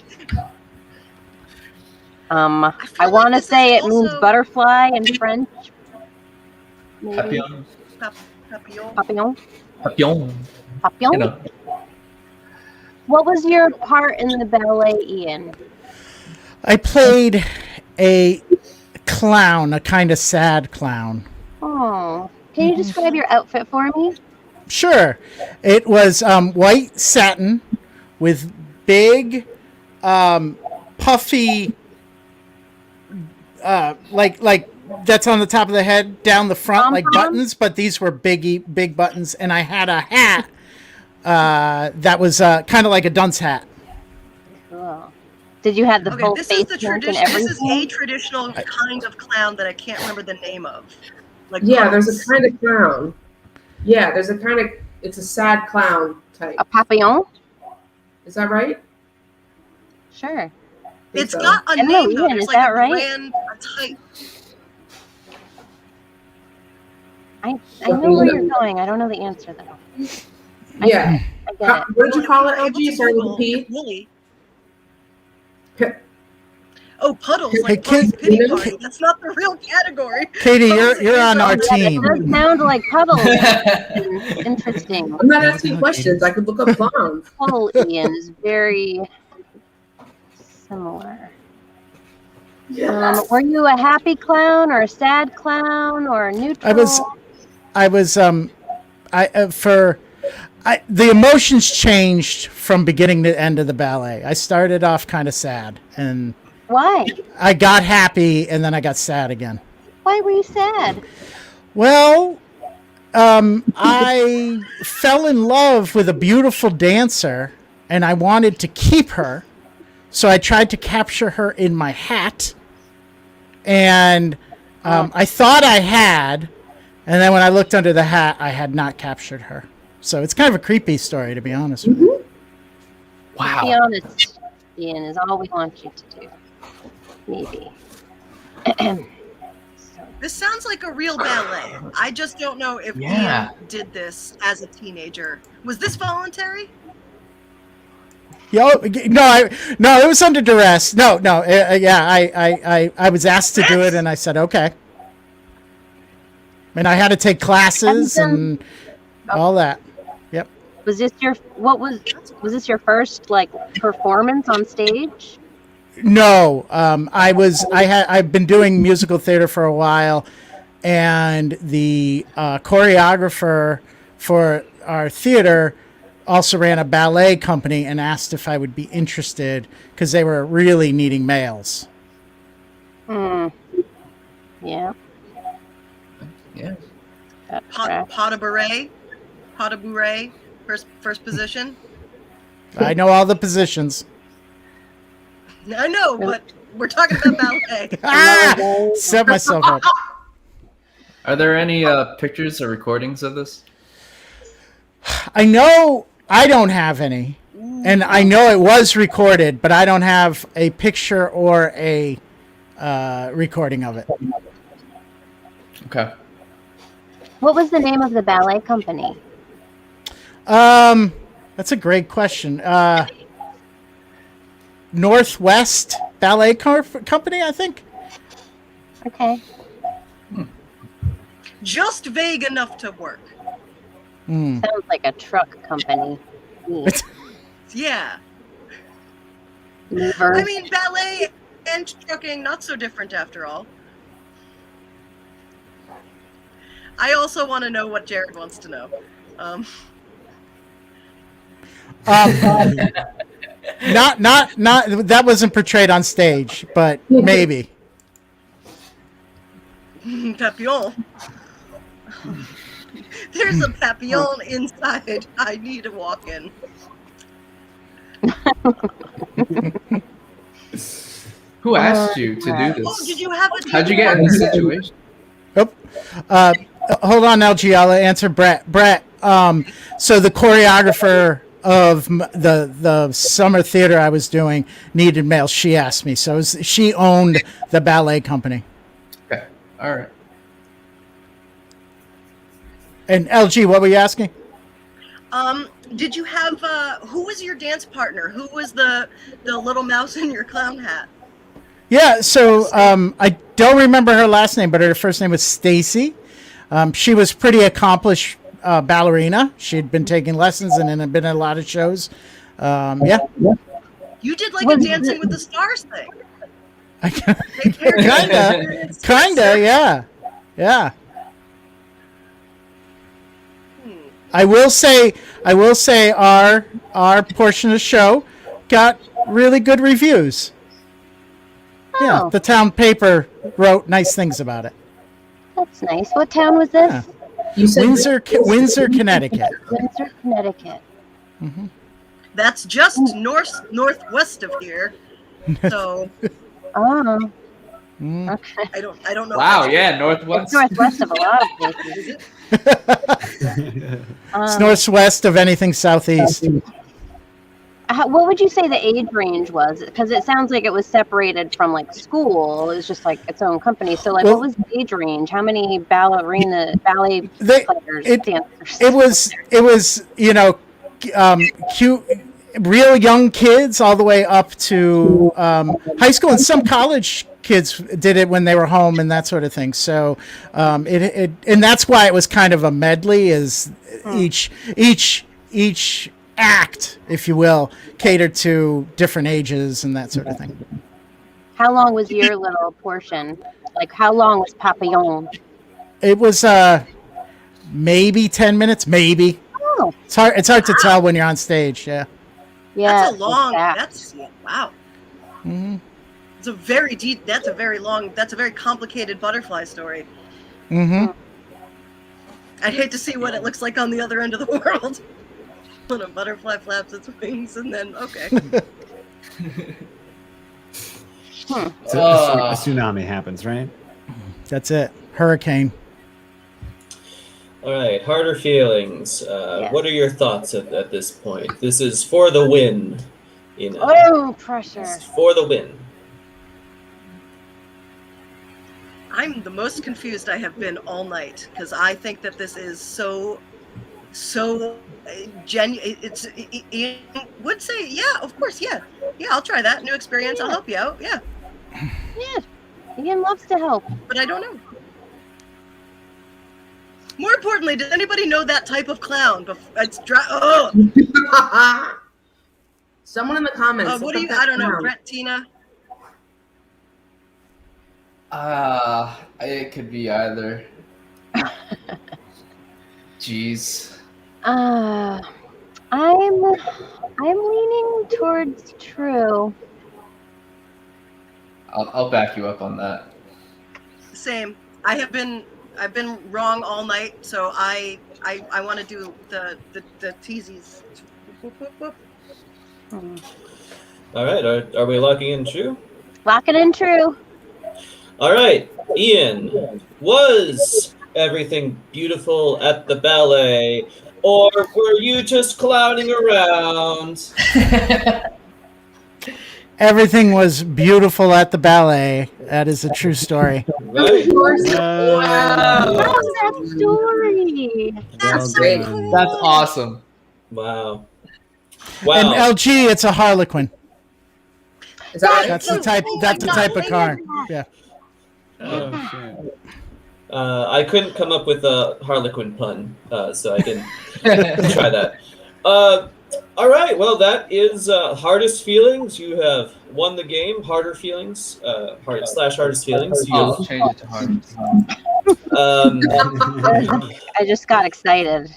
I want to say it means butterfly in French. Maybe. Papillon. Papillon. Papillon. Papillon. Papillon. You know. What was your part in the ballet, Ian? I played a clown, a kind of sad clown. Oh, can you describe your outfit for me? Sure. It was white satin with big, puffy, like that's on the top of the head, down the front, like buttons, but these were big buttons, and I had a hat that was kind of like a dunce hat. Cool. Did you have the full this face is paint and everything? This is a traditional kind of clown that I can't remember the name of. Like there's a kind of clown. Yeah, there's a kind of. It's a sad clown type. A papillon? Is that right? Sure. It's got a name though. There's is like that a right? brand, a type. I know where you're going. I don't know the answer though. Yeah. I get it. What did you call it, Able to LG? Sorry, with a Google P? Wooly. Oh, puddles, Hey, like Buddy's Kate- Pity Party. That's not the real category. Katie, you're on our Yeah, team. it does sound like puddles. Interesting. I'm not asking questions. I could look up clowns. Puddle Ian is very similar. Were you a happy clown or a sad clown or a neutral? The emotions changed from beginning to end of the ballet. I started off kind of sad, and Why? I got happy, and then I got sad again. Why were you sad? Well, I fell in love with a beautiful dancer, and I wanted to keep her, so I tried to capture her in my hat, and I thought I had, and then when I looked under the hat, I had not captured her. So it's kind of a creepy story, to be honest with you. Wow. Be honest, Ian, is all we want you to do. Maybe. This sounds like a real ballet. I just don't know if Yeah. Ian did this as a teenager. Was this voluntary? Yo, no, it was under duress. No, yeah, I was asked to do it, and I said okay. And I had to take classes and all that. Yep. Was this your was this your first like performance on stage? No, I've been doing musical theater for a while, and the choreographer for our theater also ran a ballet company and asked if I would be interested because they were really needing males. Yeah. Yeah. Pas de bourrée, first position. I know all the positions. I know, but we're talking about ballet. Set myself up. Are there any pictures or recordings of this? I know I don't have any, and I know it was recorded, but I don't have a picture or a recording of it. Okay. What was the name of the ballet company? That's a great question. Northwest Ballet Company, I think. Okay. Just vague enough to work. Sounds like a truck company. Yeah. Movers. I mean, ballet and trucking, not so different after all. I also want to know what Jared wants to know. Not that wasn't portrayed on stage, but maybe. Papillon. There's a papillon inside. I need to walk in. Who asked you to do this? Oh, did you have a? How'd you get in this situation? Oh, hold on, LG. I'll answer Brett. Brett. So the choreographer of the summer theater I was doing needed males. She asked me, so she owned the ballet company. Okay. All right. And LG, what were you asking? Did you have who was your dance partner? Who was the little mouse in your clown hat? Yeah, so I don't remember her last name, but her first name was Stacy. She was pretty accomplished ballerina. She had been taking lessons and had been in a lot of shows. Yeah. You did like a Dancing with the Stars thing. Kinda, yeah. I will say our portion of the show got really good reviews. Yeah, the town paper wrote nice things about it. That's nice. What town was this? Yeah. Windsor, Connecticut. Windsor, Connecticut. Mm-hmm. That's just northwest of here. So. Oh. Okay. I don't know. Wow. Yeah, northwest. It's northwest of a lot of places. It's northwest of anything southeast. What would you say the age range was? Because it sounds like it was separated from like school. It was just like its own company. So like, what was the age range? How many ballet players, dancers? It was cute, real young kids all the way up to high school, and some college kids did it when they were home and that sort of thing. So and that's why it was kind of a medley. Is each act, if you will, catered to different ages and that sort of thing. How long was your little portion? Like, how long was Papillon? It was maybe 10 minutes, maybe. Oh. It's hard to tell when you're on stage. Yeah. Yeah. That's wow. Mm-hmm. It's a very deep. That's a very complicated butterfly story. Mm-hmm. I'd hate to see what it looks like on the other end of the world. When a butterfly flaps its wings and then okay. So a tsunami happens, right? That's it. Hurricane. All right, harder feelings. What are your thoughts at this point? This is for the win. Oh, pressure. This is for the win. I'm the most confused I have been all night because I think that this is so so Ian would say, yeah, of course, yeah, I'll try that new experience. I'll help you out. Yeah, Ian loves to help. but I don't know. More importantly, does anybody know that type of clown? Someone in the comments. What look do up you? that I don't know. clown. Brett, Tina. It could be either. Jeez. I'm leaning towards true. I'll back you up on that. Same. I've been wrong all night, so I want to do the teasies. All right, are we locking in true? Lock it in true. All right, Ian, was everything beautiful at the ballet, or were you just clowning around? Everything was beautiful at the ballet. That is a true story. Right? Wow. How's that story? That's so great. cool. That's awesome. Wow. And Wow. LG, it's a Harlequin. Is that right? That's the type. That's the type of car. Yeah. Oh, shit. I couldn't come up with a Harlequin pun, so I didn't try that. All right, well, that is Hardest Feelings. You have won the game. Harder Feelings, hardest feelings. I'll change it to hard. I just got excited.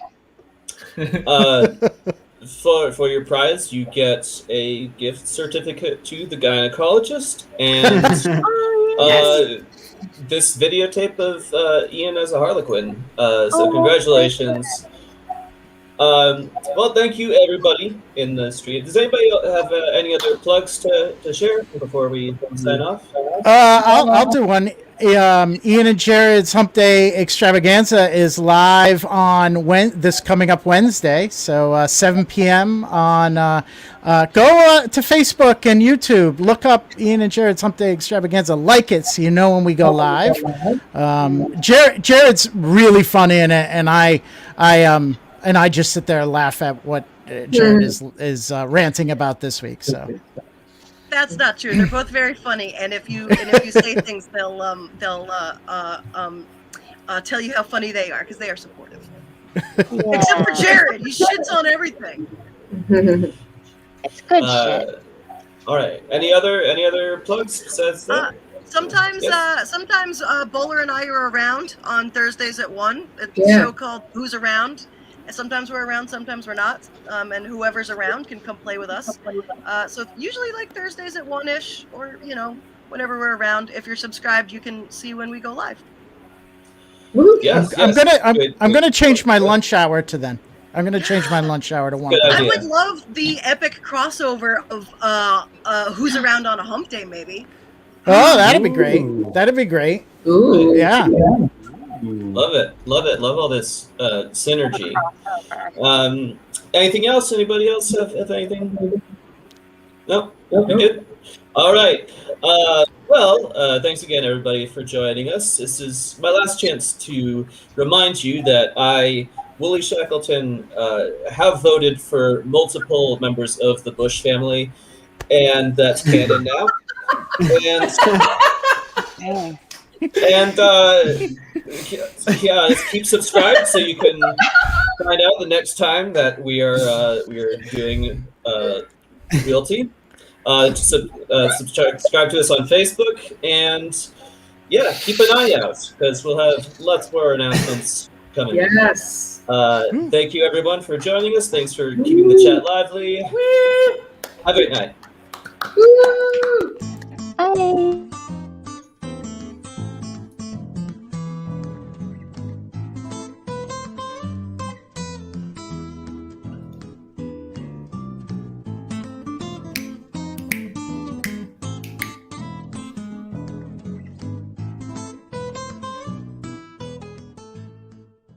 For your prize, you get a gift certificate to the gynecologist and this videotape of Ian as a Harlequin. So congratulations. Well, thank you, everybody in the street. Does anybody have any other plugs to share before we sign off? I'll do one. Ian and Jared's Hump Day Extravaganza is live on this coming up Wednesday, so 7 p.m. on. Go to Facebook and YouTube. Look up Ian and Jared's Hump Day Extravaganza. Like it so you know when we go live. Jared's really funny in it, and I just sit there and laugh at what Jared is ranting about this week. So. That's not true. They're both very funny, and if you say things, they'll tell you how funny they are because they are supportive. Yeah. Except for Jared, he shits on everything. It's good shit. All right. Any other plugs besides that? Sometimes, Yes. sometimes Bowler and I are around on Thursdays at 1. It's a Yeah. show called Who's Around. And sometimes we're around, sometimes we're not. And whoever's around can come play with us. So usually like Thursdays at 1-ish, or whenever we're around. If you're subscribed, you can see when we go live. Yes, I'm gonna change my lunch hour to then. I'm gonna change my lunch hour to 1. Good I idea. would love the epic crossover of Who's Around on a Hump Day, maybe. Oh, that'd be great. That'd be great. Ooh. Yeah. Love it. Love all this synergy. Anything else? Anybody else have anything? No? You're good? All right. Thanks again, everybody, for joining us. This is my last chance to remind you that I, Wooly Shackleton, have voted for multiple members of the Bush family, and that's canon now. And keep subscribed so you can find out the next time that we are doing Realty. Subscribe to us on Facebook, and keep an eye out because we'll have lots more announcements coming. Yes. Thank you, everyone, for joining us. Thanks for keeping the chat lively. Have a great night. Woo!